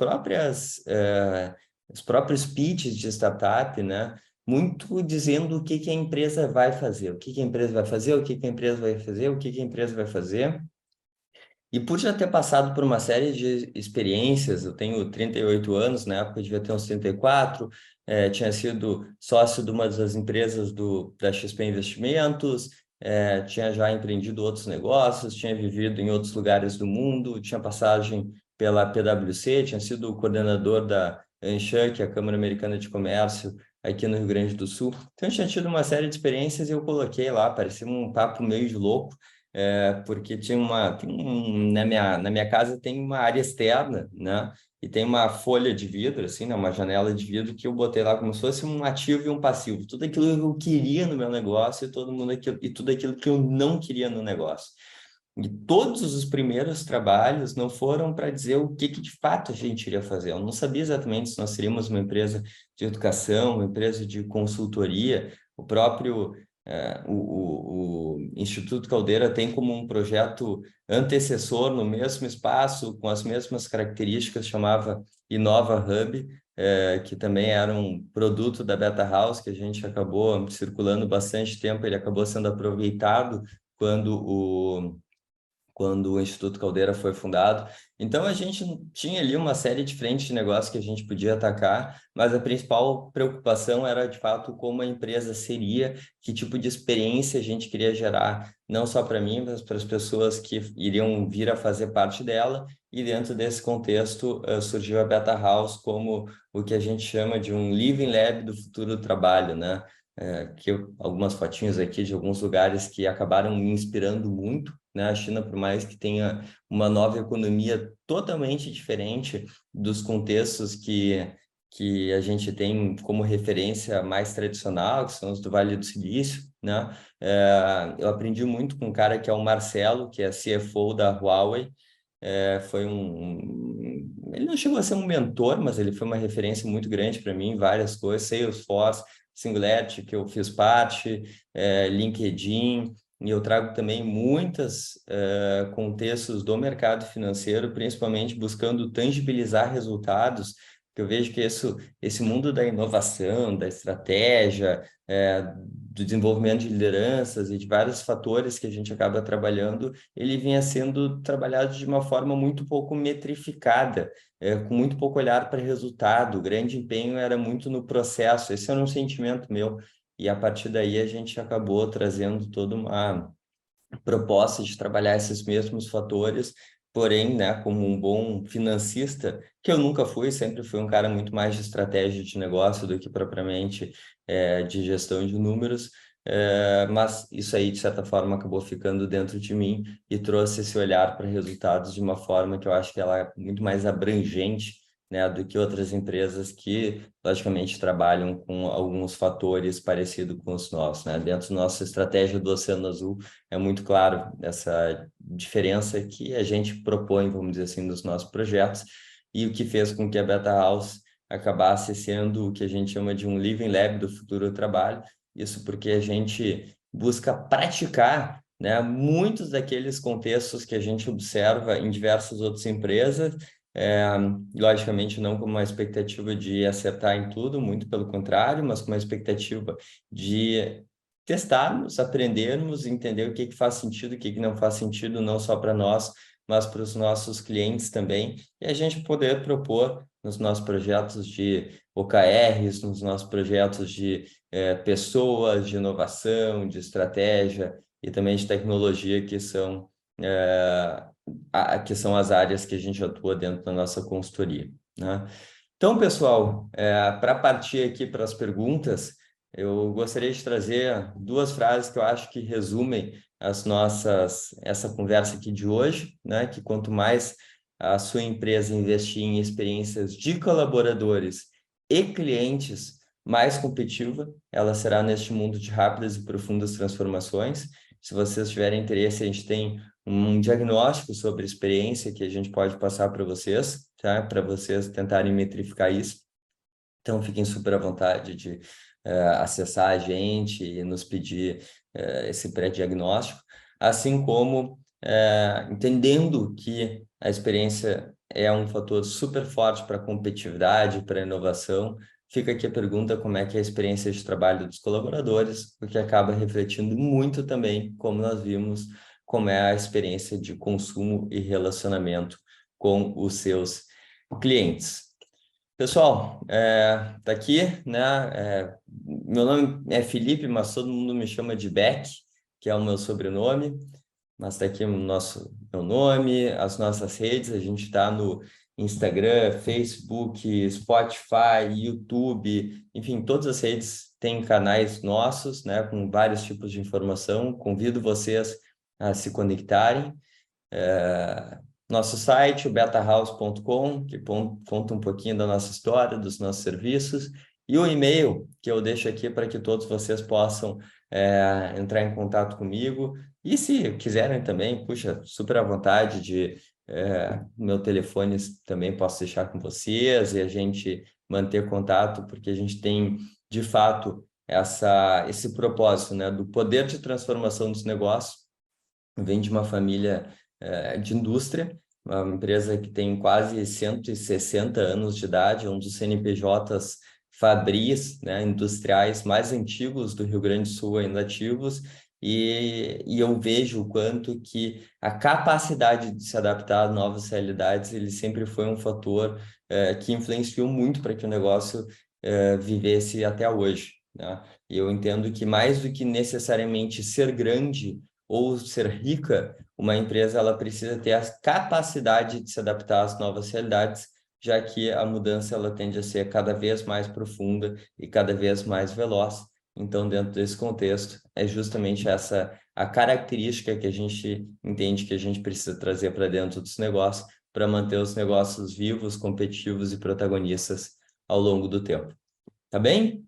[SPEAKER 6] próprios pitches de startup, né? Muito dizendo o que a empresa vai fazer, o que a empresa vai fazer, o que a empresa vai fazer, o que a empresa vai fazer. E por já ter passado por uma série de experiências, eu tenho 38 anos, na época eu devia ter uns 34, tinha sido sócio de uma das empresas da XP Investimentos, tinha já empreendido outros negócios, tinha vivido em outros lugares do mundo, tinha passagem pela PwC, tinha sido o coordenador da ANCHAM, que é a Câmara Americana de Comércio, aqui no Rio Grande do Sul. Então, eu tinha tido uma série de experiências e eu coloquei lá, parecia um papo meio de louco, porque na minha casa tem uma área externa, né? E tem uma folha de vidro, assim, né? Uma janela de vidro que eu botei lá como se fosse um ativo e um passivo. Tudo aquilo que eu queria no meu negócio e tudo aquilo que eu não queria no negócio. E todos os primeiros trabalhos não foram para dizer o que de fato a gente iria fazer. Eu não sabia exatamente se nós seríamos uma empresa de educação, uma empresa de consultoria. O próprio o Instituto Caldeira tem como um projeto antecessor no mesmo espaço, com as mesmas características, chamava Inova Hub, que também era um produto da Beta House, que a gente acabou circulando bastante tempo, ele acabou sendo aproveitado quando o Instituto Caldeira foi fundado. Então, a gente tinha ali uma série de frentes de negócio que a gente podia atacar, mas a principal preocupação era, de fato, como a empresa seria, que tipo de experiência a gente queria gerar, não só para mim, mas para as pessoas que iriam vir a fazer parte dela. E dentro desse contexto, surgiu a Beta House como o que a gente chama de um Living Lab do futuro do trabalho, né? Algumas fotinhos aqui de alguns lugares que acabaram me inspirando muito, né? A China, por mais que tenha uma nova economia totalmente diferente dos contextos que a gente tem como referência mais tradicional, que são os do Vale do Silício, né? Eu aprendi muito com um cara que é o Marcelo, que é CFO da Huawei. Foi ele não chegou a ser um mentor, mas ele foi uma referência muito grande para mim em várias coisas, Salesforce, Singularity, que eu fiz parte, LinkedIn, e eu trago também muitos contextos do mercado financeiro, principalmente buscando tangibilizar resultados, que eu vejo que esse mundo da inovação, da estratégia, do desenvolvimento de lideranças e de vários fatores que a gente acaba trabalhando, ele vinha sendo trabalhado de uma forma muito pouco metrificada, com muito pouco olhar para resultado. O grande empenho era muito no processo. Esse era um sentimento meu. E a partir daí a gente acabou trazendo toda uma proposta de trabalhar esses mesmos fatores, porém, né, como um bom financista, que eu nunca fui, sempre fui um cara muito mais de estratégia de negócio do que propriamente de gestão de números, mas isso aí, de certa forma, acabou ficando dentro de mim e trouxe esse olhar para resultados de uma forma que eu acho que ela é muito mais abrangente, né, do que outras empresas que, logicamente, trabalham com alguns fatores parecidos com os nossos, né? Dentro da nossa estratégia do Oceano Azul, é muito claro essa diferença que a gente propõe, vamos dizer assim, nos nossos projetos, e o que fez com que a Beta House acabasse sendo o que a gente chama de um Living Lab do futuro do trabalho, isso porque a gente busca praticar, né, muitos daqueles contextos que a gente observa em diversas outras empresas, logicamente não com uma expectativa de acertar em tudo, muito pelo contrário, mas com uma expectativa de testarmos, aprendermos, entender o que faz sentido, o que não faz sentido, não só para nós, mas para os nossos clientes também, e a gente poder propor nos nossos projetos de OKRs, nos nossos projetos de pessoas, de inovação, de estratégia e também de tecnologia, que são as áreas que a gente atua dentro da nossa consultoria, né? Então, pessoal, para partir aqui para as perguntas, eu gostaria de trazer duas frases que eu acho que resumem essa conversa aqui de hoje, né? Que quanto mais a sua empresa investir em experiências de colaboradores e clientes, mais competitiva ela será neste mundo de rápidas e profundas transformações. Se vocês tiverem interesse, a gente tem um diagnóstico sobre experiência que a gente pode passar para vocês, tá? Para vocês tentarem metrificar isso. Então, fiquem super à vontade de acessar a gente e nos pedir esse pré-diagnóstico, assim como entendendo que a experiência é um fator super forte para a competitividade, para a inovação. Fica aqui a pergunta, como é que é a experiência de trabalho dos colaboradores, porque acaba refletindo muito também, como nós vimos, como é a experiência de consumo e relacionamento com os seus clientes. Pessoal, tá aqui, né? Meu nome é Felipe, mas todo mundo me chama de Beck, que é o meu sobrenome, mas tá aqui meu nome, as nossas redes, a gente está no Instagram, Facebook, Spotify, YouTube, enfim, todas as redes têm canais nossos, né, com vários tipos de informação. Convido vocês a se conectarem. Nosso site, o betahouse.com, que conta um pouquinho da nossa história, dos nossos serviços, e o e-mail que eu deixo aqui para que todos vocês possam entrar em contato comigo. E se quiserem também, puxa, super à vontade de... meu telefone também posso deixar com vocês e a gente manter contato, porque a gente tem, de fato, esse propósito, né, do poder de transformação dos negócios. Vem de uma família de indústria, uma empresa que tem quase 160 anos de idade, um dos CNPJs fabris, né, industriais mais antigos do Rio Grande do Sul ainda ativos, e eu vejo o quanto que a capacidade de se adaptar a novas realidades, ele sempre foi um fator que influenciou muito para que o negócio vivesse até hoje, né? E eu entendo que mais do que necessariamente ser grande ou ser rica, uma empresa ela precisa ter a capacidade de se adaptar às novas realidades, já que a mudança ela tende a ser cada vez mais profunda e cada vez mais veloz. Então, dentro desse contexto, é justamente essa a característica que a gente entende que a gente precisa trazer para dentro dos negócios, para manter os negócios vivos, competitivos e protagonistas ao longo do tempo. Tá bem?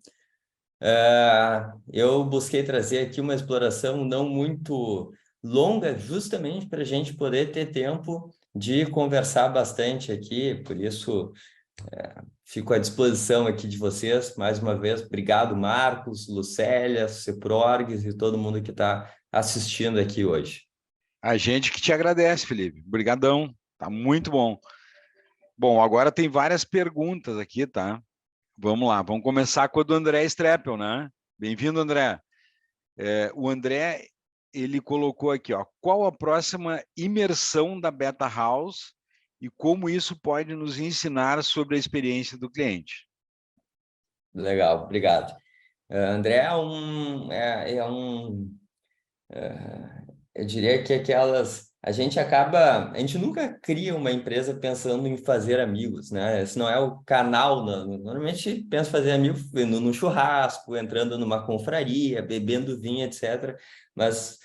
[SPEAKER 6] Eu busquei trazer aqui uma exploração não muito longa, justamente para a gente poder ter tempo de conversar bastante aqui, por isso fico à disposição aqui de vocês. Mais uma vez, obrigado, Marcos, Lucélia, Ceprorgues e todo mundo que está assistindo aqui hoje.
[SPEAKER 1] A gente que te agradece, Felipe. Obrigadão. Tá muito bom. Bom, agora tem várias perguntas aqui, tá? Vamos lá, vamos começar com a do André Streppel, né? Bem-vindo, André. O André, ele colocou aqui, ó, qual a próxima imersão da Beta House e como isso pode nos ensinar sobre a experiência do cliente?
[SPEAKER 6] Legal, obrigado. André eu diria que a gente nunca cria uma empresa pensando em fazer amigos, né? Esse não é o canal, normalmente pensa em fazer amigos no churrasco, entrando numa confraria, bebendo vinho, etc. Mas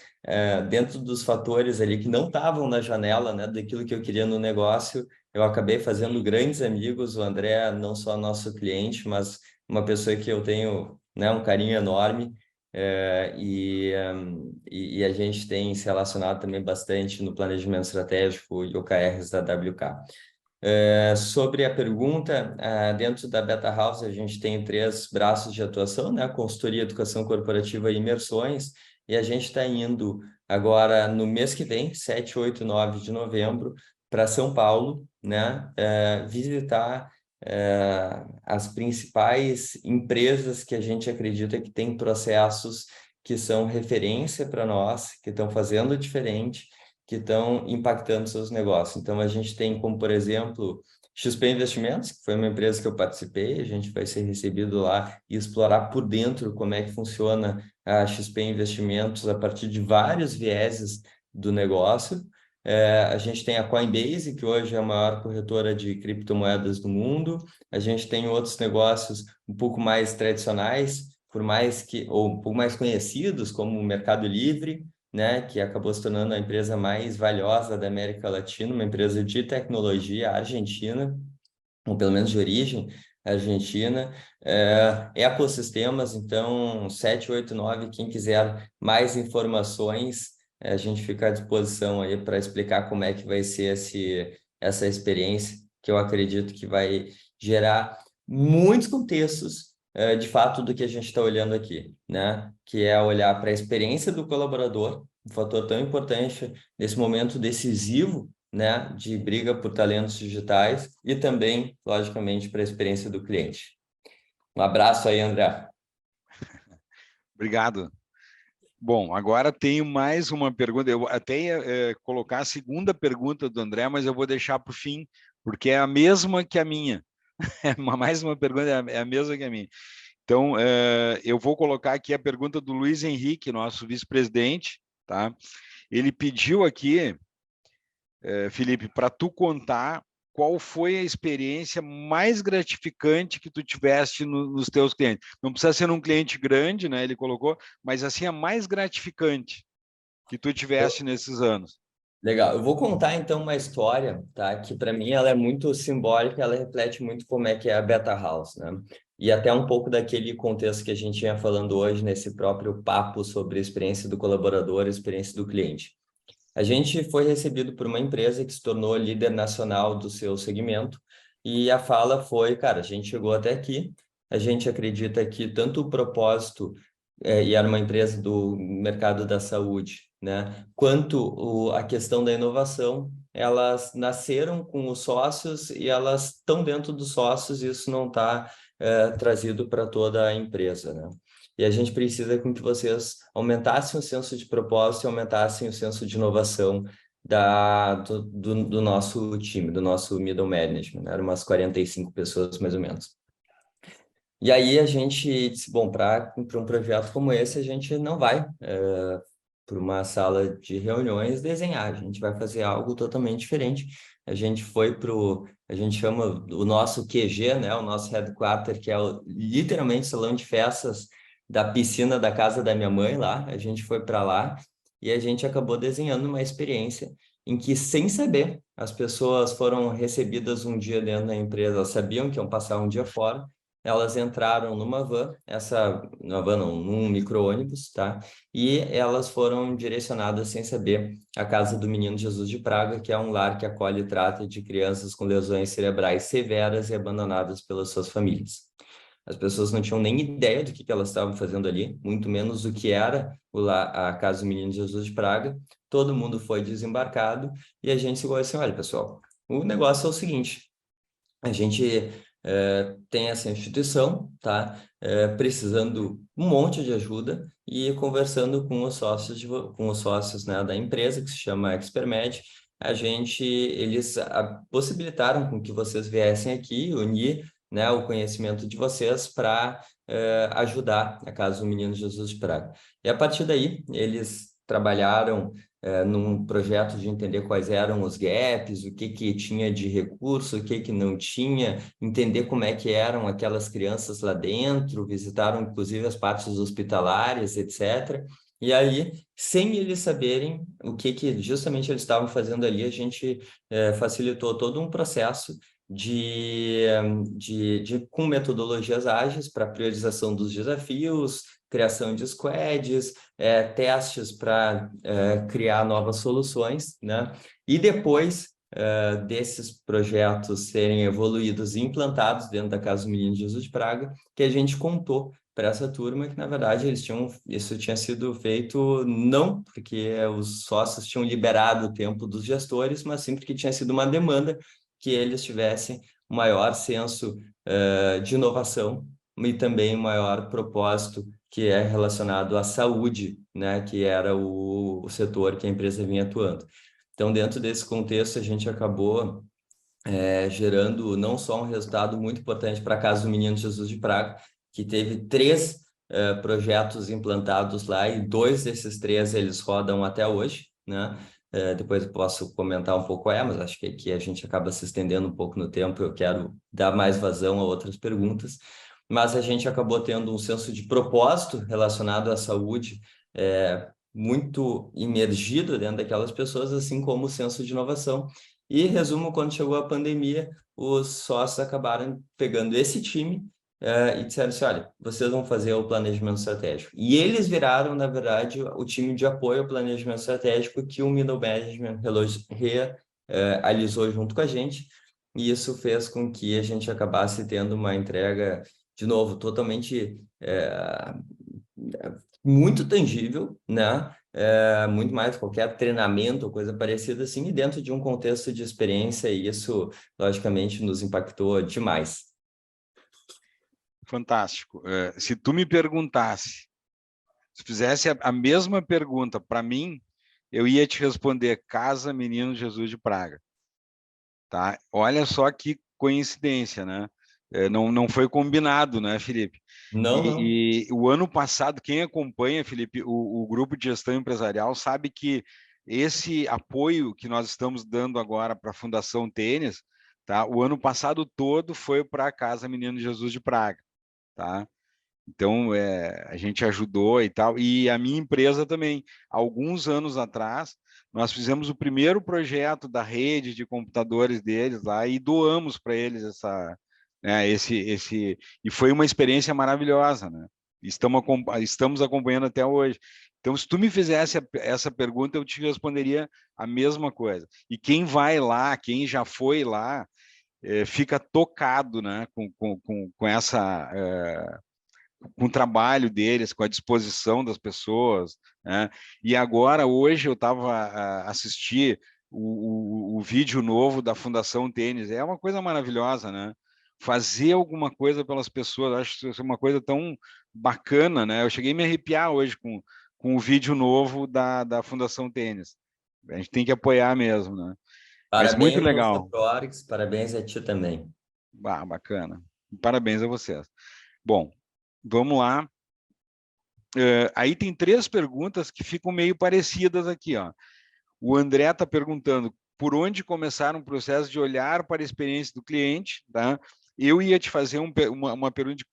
[SPEAKER 6] dentro dos fatores ali que não estavam na janela, né, daquilo que eu queria no negócio, eu acabei fazendo grandes amigos. O André, não só nosso cliente, mas uma pessoa que eu tenho, né, um carinho enorme. E a gente tem se relacionado também bastante no planejamento estratégico e OKRs da WK. Sobre a pergunta, dentro da Beta House a gente tem 3 braços de atuação, né? Consultoria, educação corporativa e imersões, e a gente está indo agora no mês que vem, 7, 8, 9 de novembro, para São Paulo, né? Visitar as principais empresas que a gente acredita que tem processos que são referência para nós, que estão fazendo diferente, que estão impactando seus negócios. Então, a gente tem como, por exemplo, XP Investimentos, que foi uma empresa que eu participei, a gente vai ser recebido lá e explorar por dentro como é que funciona a XP Investimentos a partir de vários vieses do negócio. A gente tem a Coinbase, que hoje é a maior corretora de criptomoedas do mundo. A gente tem outros negócios um pouco mais tradicionais, ou um pouco mais conhecidos, como o Mercado Livre, né, que acabou se tornando a empresa mais valiosa da América Latina, uma empresa de tecnologia argentina, ou pelo menos de origem argentina. Ecossistemas, então, 7, 8, 9, quem quiser mais informações, a gente fica à disposição aí para explicar como é que vai ser essa experiência, que eu acredito que vai gerar muitos contextos, de fato, do que a gente está olhando aqui, né? Que é olhar para a experiência do colaborador, um fator tão importante nesse momento decisivo, né? De briga por talentos digitais, e também, logicamente, para a experiência do cliente. Um abraço aí, André.
[SPEAKER 1] Obrigado. Bom, agora tenho mais uma pergunta. Eu até ia colocar a segunda pergunta do André, mas eu vou deixar para o fim, porque é a mesma que a minha. Mais uma pergunta, é a mesma que a minha. Então, eu vou colocar aqui a pergunta do Luiz Henrique, nosso vice-presidente, tá? Ele pediu aqui, Felipe, para tu contar qual foi a experiência mais gratificante que tu tiveste nos teus clientes. Não precisa ser um cliente grande, né? Ele colocou, mas assim, a mais gratificante que tu tiveste nesses anos.
[SPEAKER 6] Legal, eu vou contar então uma história, tá? Que para mim ela é muito simbólica, ela reflete muito como é que é a Beta House, né? E até um pouco daquele contexto que a gente ia falando hoje nesse próprio papo sobre a experiência do colaborador, a experiência do cliente. A gente foi recebido por uma empresa que se tornou líder nacional do seu segmento, e a fala foi, cara, a gente chegou até aqui, a gente acredita que tanto o propósito, e era uma empresa do mercado da saúde, né, quanto a questão da inovação, elas nasceram com os sócios e elas estão dentro dos sócios, e isso não está trazido para toda a empresa, né? E a gente precisa com que vocês aumentassem o senso de propósito e aumentassem o senso de inovação do nosso time, do nosso middle management, né? Eram umas 45 pessoas, mais ou menos. E aí a gente disse, bom, para um projeto como esse, a gente não vai para uma sala de reuniões desenhar, a gente vai fazer algo totalmente diferente. A gente foi a gente chama o nosso QG, né? O nosso headquarter, que é literalmente o salão de festas da piscina da casa da minha mãe lá. A gente foi para lá e a gente acabou desenhando uma experiência em que, sem saber, as pessoas foram recebidas um dia dentro da empresa, elas sabiam que iam passar um dia fora, elas entraram numa van, num micro-ônibus, tá? E elas foram direcionadas sem saber à Casa do Menino Jesus de Praga, que é um lar que acolhe e trata de crianças com lesões cerebrais severas e abandonadas pelas suas famílias. As pessoas não tinham nem ideia do que elas estavam fazendo ali, muito menos o que era a Casa do Menino Jesus de Praga. Todo mundo foi desembarcado e a gente chegou assim, olha, pessoal, o negócio é o seguinte, a gente tem essa instituição, tá? Precisando um monte de ajuda e conversando com os sócios, né, da empresa, que se chama Expermed, eles possibilitaram com que vocês viessem aqui, unir, né, o conhecimento de vocês para ajudar a Casa do Menino Jesus de Praga. E a partir daí, eles trabalharam num projeto de entender quais eram os gaps, o que tinha de recurso, o que não tinha, entender como é que eram aquelas crianças lá dentro, visitaram inclusive as partes hospitalares, etc. E aí, sem eles saberem o que justamente eles estavam fazendo ali, a gente facilitou todo um processo com metodologias ágeis para priorização dos desafios, criação de squads, testes para criar novas soluções, né? E depois desses projetos serem evoluídos e implantados dentro da Casa do Menino Jesus de Praga, que a gente contou para essa turma que, na verdade, isso tinha sido feito não porque os sócios tinham liberado o tempo dos gestores, mas sim porque tinha sido uma demanda que eles tivessem um maior senso de inovação e também um maior propósito que é relacionado à saúde, né, que era o setor que a empresa vinha atuando. Então, dentro desse contexto, a gente acabou gerando não só um resultado muito importante para a Casa do Menino Jesus de Praga, que teve 3 projetos implantados lá e 2 desses 3 eles rodam até hoje, né? Depois eu posso comentar um pouco, mas acho que aqui a gente acaba se estendendo um pouco no tempo, eu quero dar mais vazão a outras perguntas, mas a gente acabou tendo um senso de propósito relacionado à saúde muito imergido dentro daquelas pessoas, assim como o senso de inovação. E, resumo, quando chegou a pandemia, os sócios acabaram pegando esse time e disseram assim, olha, vocês vão fazer o planejamento estratégico. E eles viraram, na verdade, o time de apoio ao planejamento estratégico que o Middle Management realizou junto com a gente. E isso fez com que a gente acabasse tendo uma entrega, de novo, totalmente muito tangível, né? Muito mais qualquer treinamento ou coisa parecida assim, e dentro de um contexto de experiência, e isso, logicamente, nos impactou demais.
[SPEAKER 1] Fantástico. Se tu me perguntasse, se fizesse a mesma pergunta para mim, eu ia te responder Casa Menino Jesus de Praga. Tá? Olha só que coincidência, né? Não foi combinado, né, Felipe?
[SPEAKER 6] Não.
[SPEAKER 1] E o ano passado, quem acompanha, Felipe, o grupo de gestão empresarial sabe que esse apoio que nós estamos dando agora para a Fundação Tênis, tá? O ano passado todo foi para a Casa Menino Jesus de Praga, tá? Então, a gente ajudou e tal. E a minha empresa também, alguns anos atrás, nós fizemos o primeiro projeto da rede de computadores deles lá e doamos para eles e foi uma experiência maravilhosa, né? Estamos acompanhando até hoje. Então, se tu me fizesse essa pergunta, eu te responderia a mesma coisa. E quem vai lá, quem já foi lá, fica tocado, né, com essa com o trabalho deles, com a disposição das pessoas, né? E agora, hoje, eu estava assistir o vídeo novo da Fundação Tênis, é uma coisa maravilhosa, né? Fazer alguma coisa pelas pessoas, acho isso uma coisa tão bacana, né? Eu cheguei a me arrepiar hoje com o vídeo novo da Fundação Tênis. A gente tem que apoiar mesmo, né? Mas muito
[SPEAKER 6] Parabéns aos
[SPEAKER 1] legal.
[SPEAKER 6] Ceproargs, parabéns a ti também.
[SPEAKER 1] Bacana. Parabéns a vocês. Bom, vamos lá. Aí tem 3 perguntas que ficam meio parecidas aqui, ó. O André está perguntando por onde começar um processo de olhar para a experiência do cliente, tá? Eu ia te fazer uma pergunta de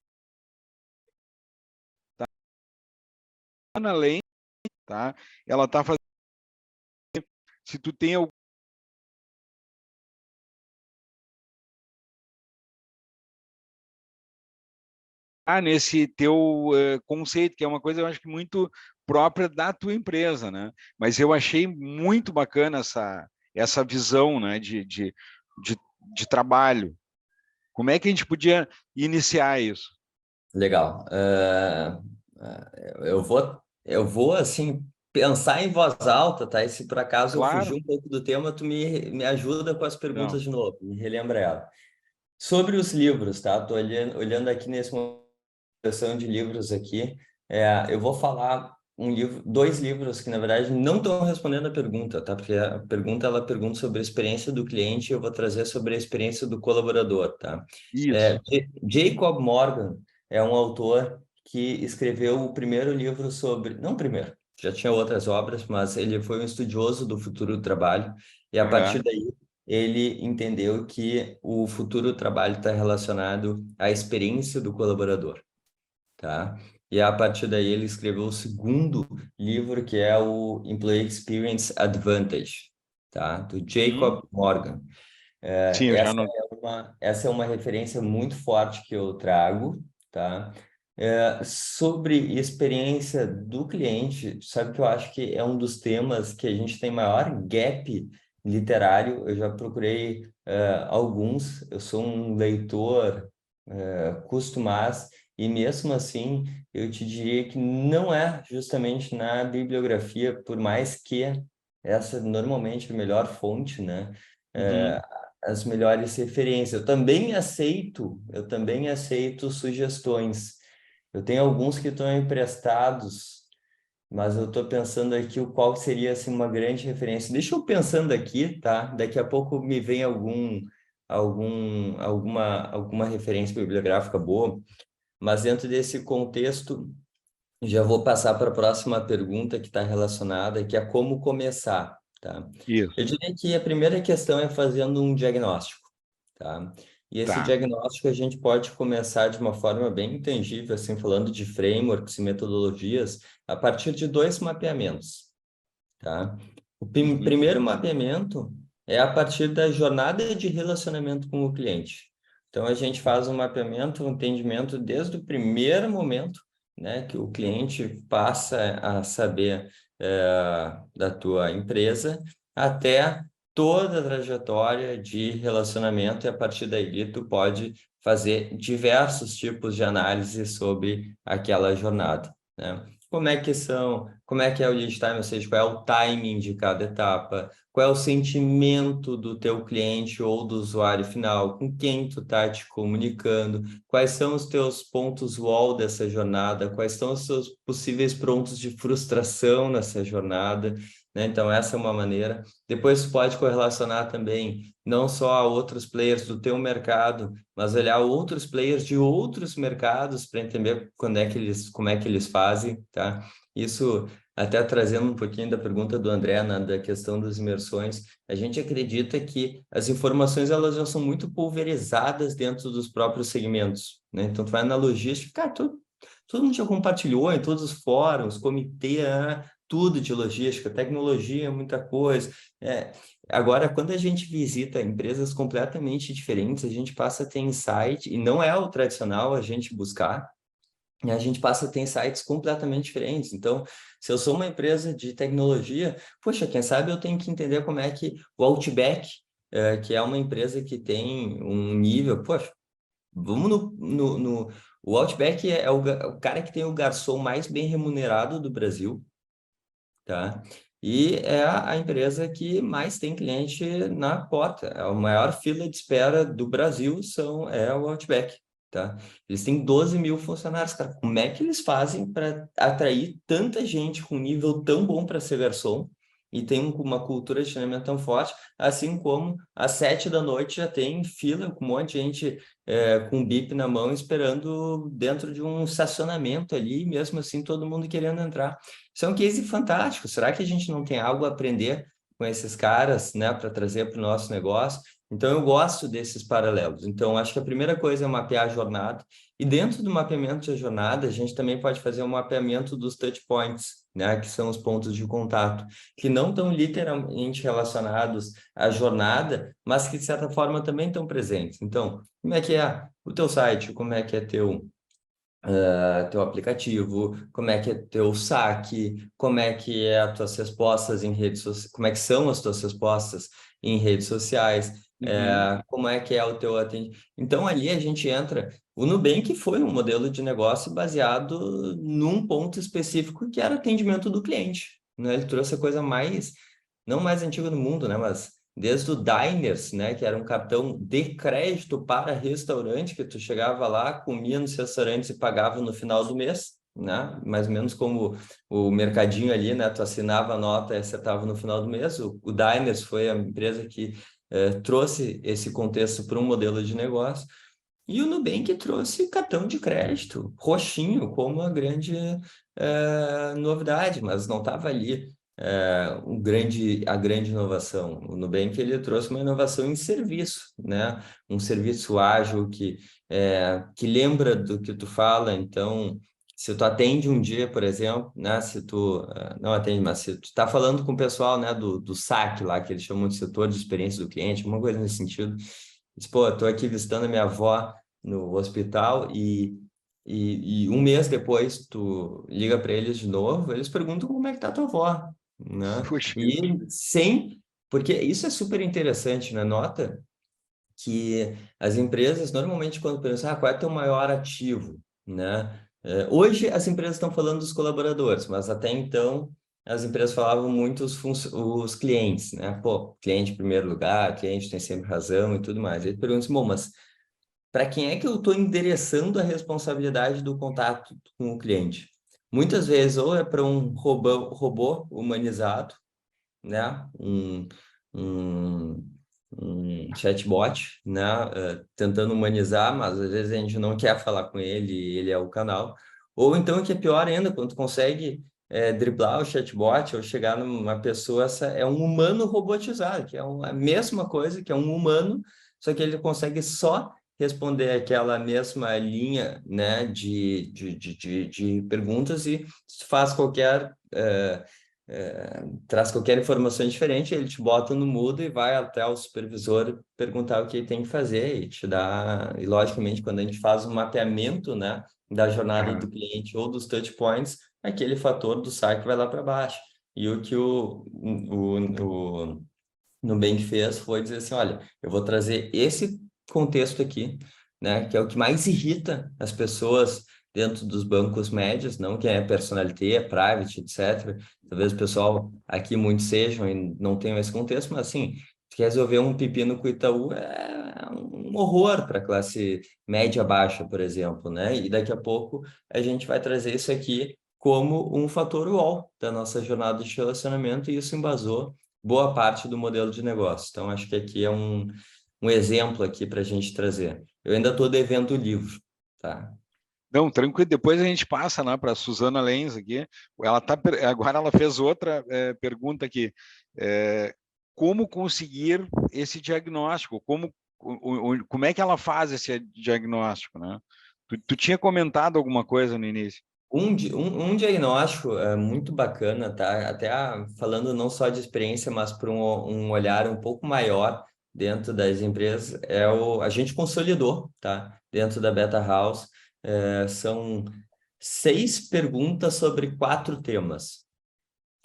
[SPEAKER 1] Ana Lane, tá? Ela está fazendo se tu tem algum nesse teu conceito, que é uma coisa, eu acho que muito própria da tua empresa, né? Mas eu achei muito bacana essa visão, né, de trabalho. Como é que a gente podia iniciar isso?
[SPEAKER 6] Legal. Eu vou assim pensar em voz alta, tá? E se por acaso eu fugir
[SPEAKER 1] Claro.
[SPEAKER 6] um pouco do tema, tu me ajuda com as
[SPEAKER 1] Não.
[SPEAKER 6] perguntas de novo, me relembra ela. Sobre os livros, tá? Tô olhando aqui nesse momento seleção de livros aqui. Eu vou falar dois livros que na verdade não estão respondendo a pergunta, tá? Porque a pergunta ela pergunta sobre a experiência do cliente, e eu vou trazer sobre a experiência do colaborador, tá?
[SPEAKER 1] Isso.
[SPEAKER 6] Jacob Morgan é um autor que escreveu o primeiro livro sobre, não o primeiro, já tinha outras obras, mas ele foi um estudioso do futuro do trabalho e a partir daí ele entendeu que o futuro do trabalho está relacionado à experiência do colaborador, tá? E a partir daí ele escreveu o segundo livro, que é o Employee Experience Advantage, tá? Do Jacob Morgan.
[SPEAKER 1] Sim, eu já não.
[SPEAKER 6] Essa é uma referência muito forte que eu trago, tá? Sobre experiência do cliente, sabe que eu acho que é um dos temas que a gente tem maior gap literário. Eu já procurei alguns, eu sou um leitor customaz, e mesmo assim eu te diria que não é justamente na bibliografia, por mais que essa normalmente é a melhor fonte, né? As melhores referências. Eu também aceito sugestões. Eu tenho alguns que estão emprestados, mas eu estou pensando aqui o qual seria assim, uma grande referência. Deixa eu pensando aqui, tá? Daqui a pouco me vem alguma referência bibliográfica boa, mas dentro desse contexto, já vou passar para a próxima pergunta que está relacionada, que é como começar, tá?
[SPEAKER 1] Isso.
[SPEAKER 6] Eu diria que a primeira questão é fazendo um diagnóstico, tá? E esse
[SPEAKER 1] Tá.
[SPEAKER 6] diagnóstico a gente pode começar de uma forma bem intangível, assim, falando de frameworks e metodologias, a partir de 2 mapeamentos, tá? O primeiro mapeamento é a partir da jornada de relacionamento com o cliente. Então, a gente faz um mapeamento, um entendimento desde o primeiro momento, né, que o cliente passa a saber da tua empresa, até toda a trajetória de relacionamento, e a partir daí tu pode fazer diversos tipos de análise sobre aquela jornada, né? Como é que é o lead time, ou seja, qual é o timing de cada etapa, qual é o sentimento do teu cliente ou do usuário final, com quem tu tá te comunicando, quais são os teus pontos wall dessa jornada, quais são os seus possíveis pontos de frustração nessa jornada, né? Então, essa é uma maneira. Depois, tu pode correlacionar também não só a outros players do teu mercado, mas olhar outros players de outros mercados para entender como é que eles fazem, tá? Isso até trazendo um pouquinho da pergunta do André, da questão das imersões, a gente acredita que as informações elas já são muito pulverizadas dentro dos próprios segmentos, né? Então, tu vai na logística, cara, todo mundo já compartilhou em todos os fóruns, comitê, tudo de logística, tecnologia, muita coisa. Agora, quando a gente visita empresas completamente diferentes, a gente passa a ter insight, e não é o tradicional a gente buscar, e a gente passa a ter insights completamente diferentes. Então, se eu sou uma empresa de tecnologia, poxa, quem sabe eu tenho que entender como é que o Outback, que é uma empresa que tem um nível, poxa, vamos o Outback é o cara que tem o garçom mais bem remunerado do Brasil, tá? E é a empresa que mais tem cliente na porta. A maior fila de espera do Brasil é o Outback, tá? Eles têm 12 mil funcionários, cara. Como é que eles fazem para atrair tanta gente com nível tão bom para ser garçom e tem uma cultura de treinamento tão forte, assim como às 7 da noite já tem fila com um monte de gente com bip na mão esperando dentro de um estacionamento ali, mesmo assim todo mundo querendo entrar. Isso é um case fantástico. Será que a gente não tem algo a aprender com esses caras, né, para trazer para o nosso negócio? Então, eu gosto desses paralelos. Então, acho que a primeira coisa é mapear a jornada. E dentro do mapeamento da jornada, a gente também pode fazer um mapeamento dos touch points, né, que são os pontos de contato, que não estão literalmente relacionados à jornada, mas que, de certa forma, também estão presentes. Então, como é que é o teu site? Como é que é teu aplicativo, como é que é teu saque, como é que é as tuas respostas em redes sociais, como é que são as tuas respostas em redes sociais, como é que é o teu atendimento. Então, ali a gente entra... O Nubank foi um modelo de negócio baseado num ponto específico que era atendimento do cliente, né? Ele trouxe a coisa mais, não mais antiga do mundo, né? Mas desde o Diners, né? Que era um cartão de crédito para restaurante, que tu chegava lá, comia nos restaurantes e pagava no final do mês, né? Mais ou menos como o mercadinho ali, né? Tu assinava a nota e acertava no final do mês. O Diners foi a empresa que trouxe esse contexto para um modelo de negócio. E o Nubank trouxe cartão de crédito, roxinho, como a grande novidade, mas não estava ali a grande inovação. O Nubank ele trouxe uma inovação em serviço, né? Um serviço ágil que lembra do que tu fala. Então, se tu atende um dia, por exemplo, né? Se tu não atende, mas se tu está falando com o pessoal, né? Do SAC lá, que eles chamam de setor de experiência do cliente, uma coisa nesse sentido. Diz, pô, estou aqui visitando a minha avó no hospital e um mês depois tu liga para eles de novo, eles perguntam como é que tá a tua avó, né?
[SPEAKER 1] Puxa.
[SPEAKER 6] Porque isso é super interessante, né? Nota que as empresas, normalmente, quando pensam, qual é teu maior ativo, né? Hoje, as empresas estão falando dos colaboradores, mas até então, as empresas falavam muito os clientes, né? Pô, cliente em primeiro lugar, cliente tem sempre razão e tudo mais. Aí perguntam assim, bom, mas para quem é que eu estou endereçando a responsabilidade do contato com o cliente? Muitas vezes, ou é para um robô humanizado, né? Um chatbot, né? Tentando humanizar, mas às vezes a gente não quer falar com ele, ele é o canal. Ou então, o que é pior ainda, quando tu consegue driblar o chatbot ou chegar numa pessoa, é um humano robotizado, que é a mesma coisa, que é um humano, só que ele consegue só responder aquela mesma linha, né, de perguntas e faz traz qualquer informação diferente, ele te bota no mudo e vai até o supervisor perguntar o que ele tem que fazer e te dá... E, logicamente, quando a gente faz um mapeamento, né, da jornada do cliente ou dos touch points, aquele fator do saque vai lá para baixo. E o que o Nubank fez foi dizer assim, olha, eu vou trazer esse contexto aqui, né, que é o que mais irrita as pessoas dentro dos bancos médios, não que é personalité, é private, etc. Talvez o pessoal aqui muitos sejam e não tenham esse contexto, mas assim, se quer resolver um pepino com o Itaú, é um horror para a classe média baixa, por exemplo, né? E daqui a pouco a gente vai trazer isso aqui como um fator UOL da nossa jornada de relacionamento e isso embasou boa parte do modelo de negócio. Então, acho que aqui é um exemplo aqui para a gente trazer. Eu ainda estou devendo o livro, tá?
[SPEAKER 1] Não, tranquilo. Depois a gente passa, né, para a Suzana Lenz aqui. Agora ela fez outra pergunta aqui. Como conseguir esse diagnóstico? Como é que ela faz esse diagnóstico, né? Tu tinha comentado alguma coisa no início?
[SPEAKER 6] Um diagnóstico muito bacana, tá? Até falando não só de experiência, mas para um olhar um pouco maior dentro das empresas, a gente consolidou, tá? Dentro da Beta House, são 6 perguntas sobre 4 temas.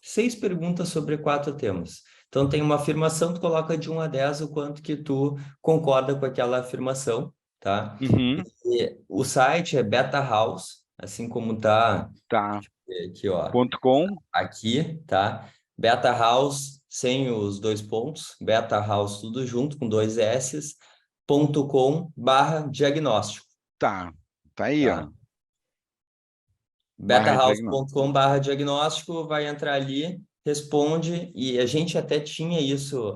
[SPEAKER 6] 6 perguntas sobre 4 temas. Então, tem uma afirmação, tu coloca de 1 a 10 o quanto que tu concorda com aquela afirmação, tá?
[SPEAKER 1] Uhum.
[SPEAKER 6] E o site é Beta House, assim como tá aqui, ó.
[SPEAKER 1] .com.
[SPEAKER 6] Aqui, tá? Beta House, sem os 2 pontos, Beta House tudo junto, com 2 S's, .com/diagnóstico.
[SPEAKER 1] Tá aí,
[SPEAKER 6] tá?
[SPEAKER 1] ó.
[SPEAKER 6] betahouse.com/diagnóstico, vai entrar ali, responde, e a gente até tinha isso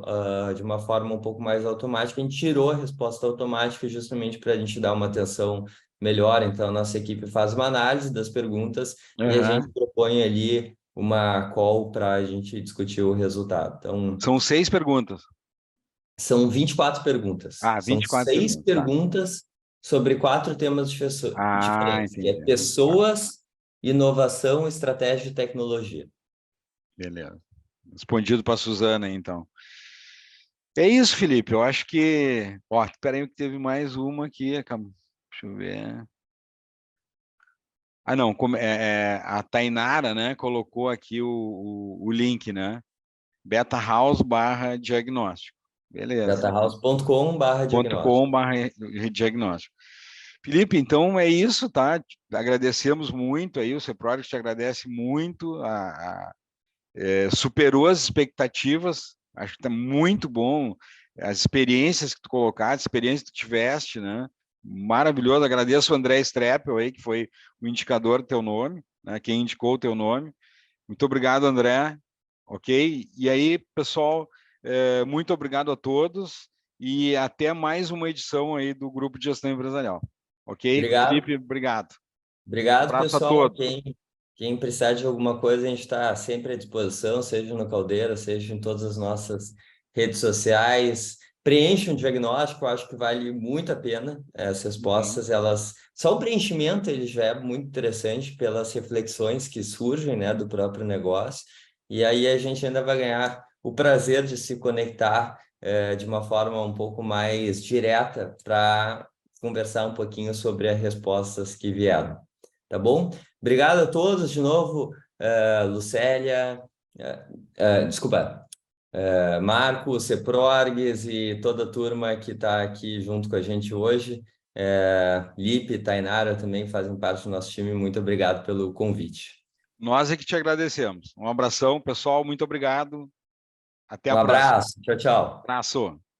[SPEAKER 6] de uma forma um pouco mais automática, a gente tirou a resposta automática justamente para a gente dar uma atenção melhor, então a nossa equipe faz uma análise das perguntas e a gente propõe ali uma call para a gente discutir o resultado. Então,
[SPEAKER 1] são 6 perguntas.
[SPEAKER 6] São 24 perguntas.
[SPEAKER 1] 24
[SPEAKER 6] são 6 perguntas sobre 4 temas diferentes,
[SPEAKER 1] entendi.
[SPEAKER 6] que é pessoas, inovação, estratégia e tecnologia.
[SPEAKER 1] Beleza. Respondido para a Suzana, então. É isso, Felipe. Eu acho que... Ó, espera aí que teve mais uma aqui. Deixa eu ver. Ah, não, a Tainara, né, colocou aqui o link, né? betahouse/diagnóstico. Beleza.
[SPEAKER 6] betahouse.com/diagnóstico.
[SPEAKER 1] .com/diagnóstico. Felipe, então é isso, tá? Agradecemos muito aí, o Seprorix te agradece muito, superou as expectativas, acho que está muito bom, as experiências que tu colocaste, a experiência que tu tiveste, né? Maravilhoso, agradeço o André Streppel aí, que foi o indicador do teu nome, né? Quem indicou o teu nome. Muito obrigado, André, ok? E aí, pessoal, muito obrigado a todos e até mais uma edição aí do Grupo de Gestão Empresarial, ok?
[SPEAKER 6] Obrigado.
[SPEAKER 1] Felipe, obrigado.
[SPEAKER 6] Obrigado,
[SPEAKER 1] Abraço
[SPEAKER 6] pessoal.
[SPEAKER 1] a todos.
[SPEAKER 6] Quem precisar de alguma coisa, a gente está sempre à disposição, seja no Caldeira, seja em todas as nossas redes sociais. Preencha um diagnóstico, eu acho que vale muito a pena. As respostas, elas... Só o preenchimento ele já é muito interessante pelas reflexões que surgem, né, do próprio negócio. E aí a gente ainda vai ganhar o prazer de se conectar de uma forma um pouco mais direta para conversar um pouquinho sobre as respostas que vieram. Tá bom? Obrigado a todos de novo, Lucélia, desculpa, Marco, Seprorgues e toda a turma que está aqui junto com a gente hoje. Lipe, Tainara também fazem parte do nosso time. Muito obrigado pelo convite.
[SPEAKER 1] Nós é que te agradecemos. Um abração, pessoal. Muito obrigado. Até a
[SPEAKER 6] próxima.
[SPEAKER 1] Um
[SPEAKER 6] abraço. Tchau, tchau.
[SPEAKER 1] Abraço.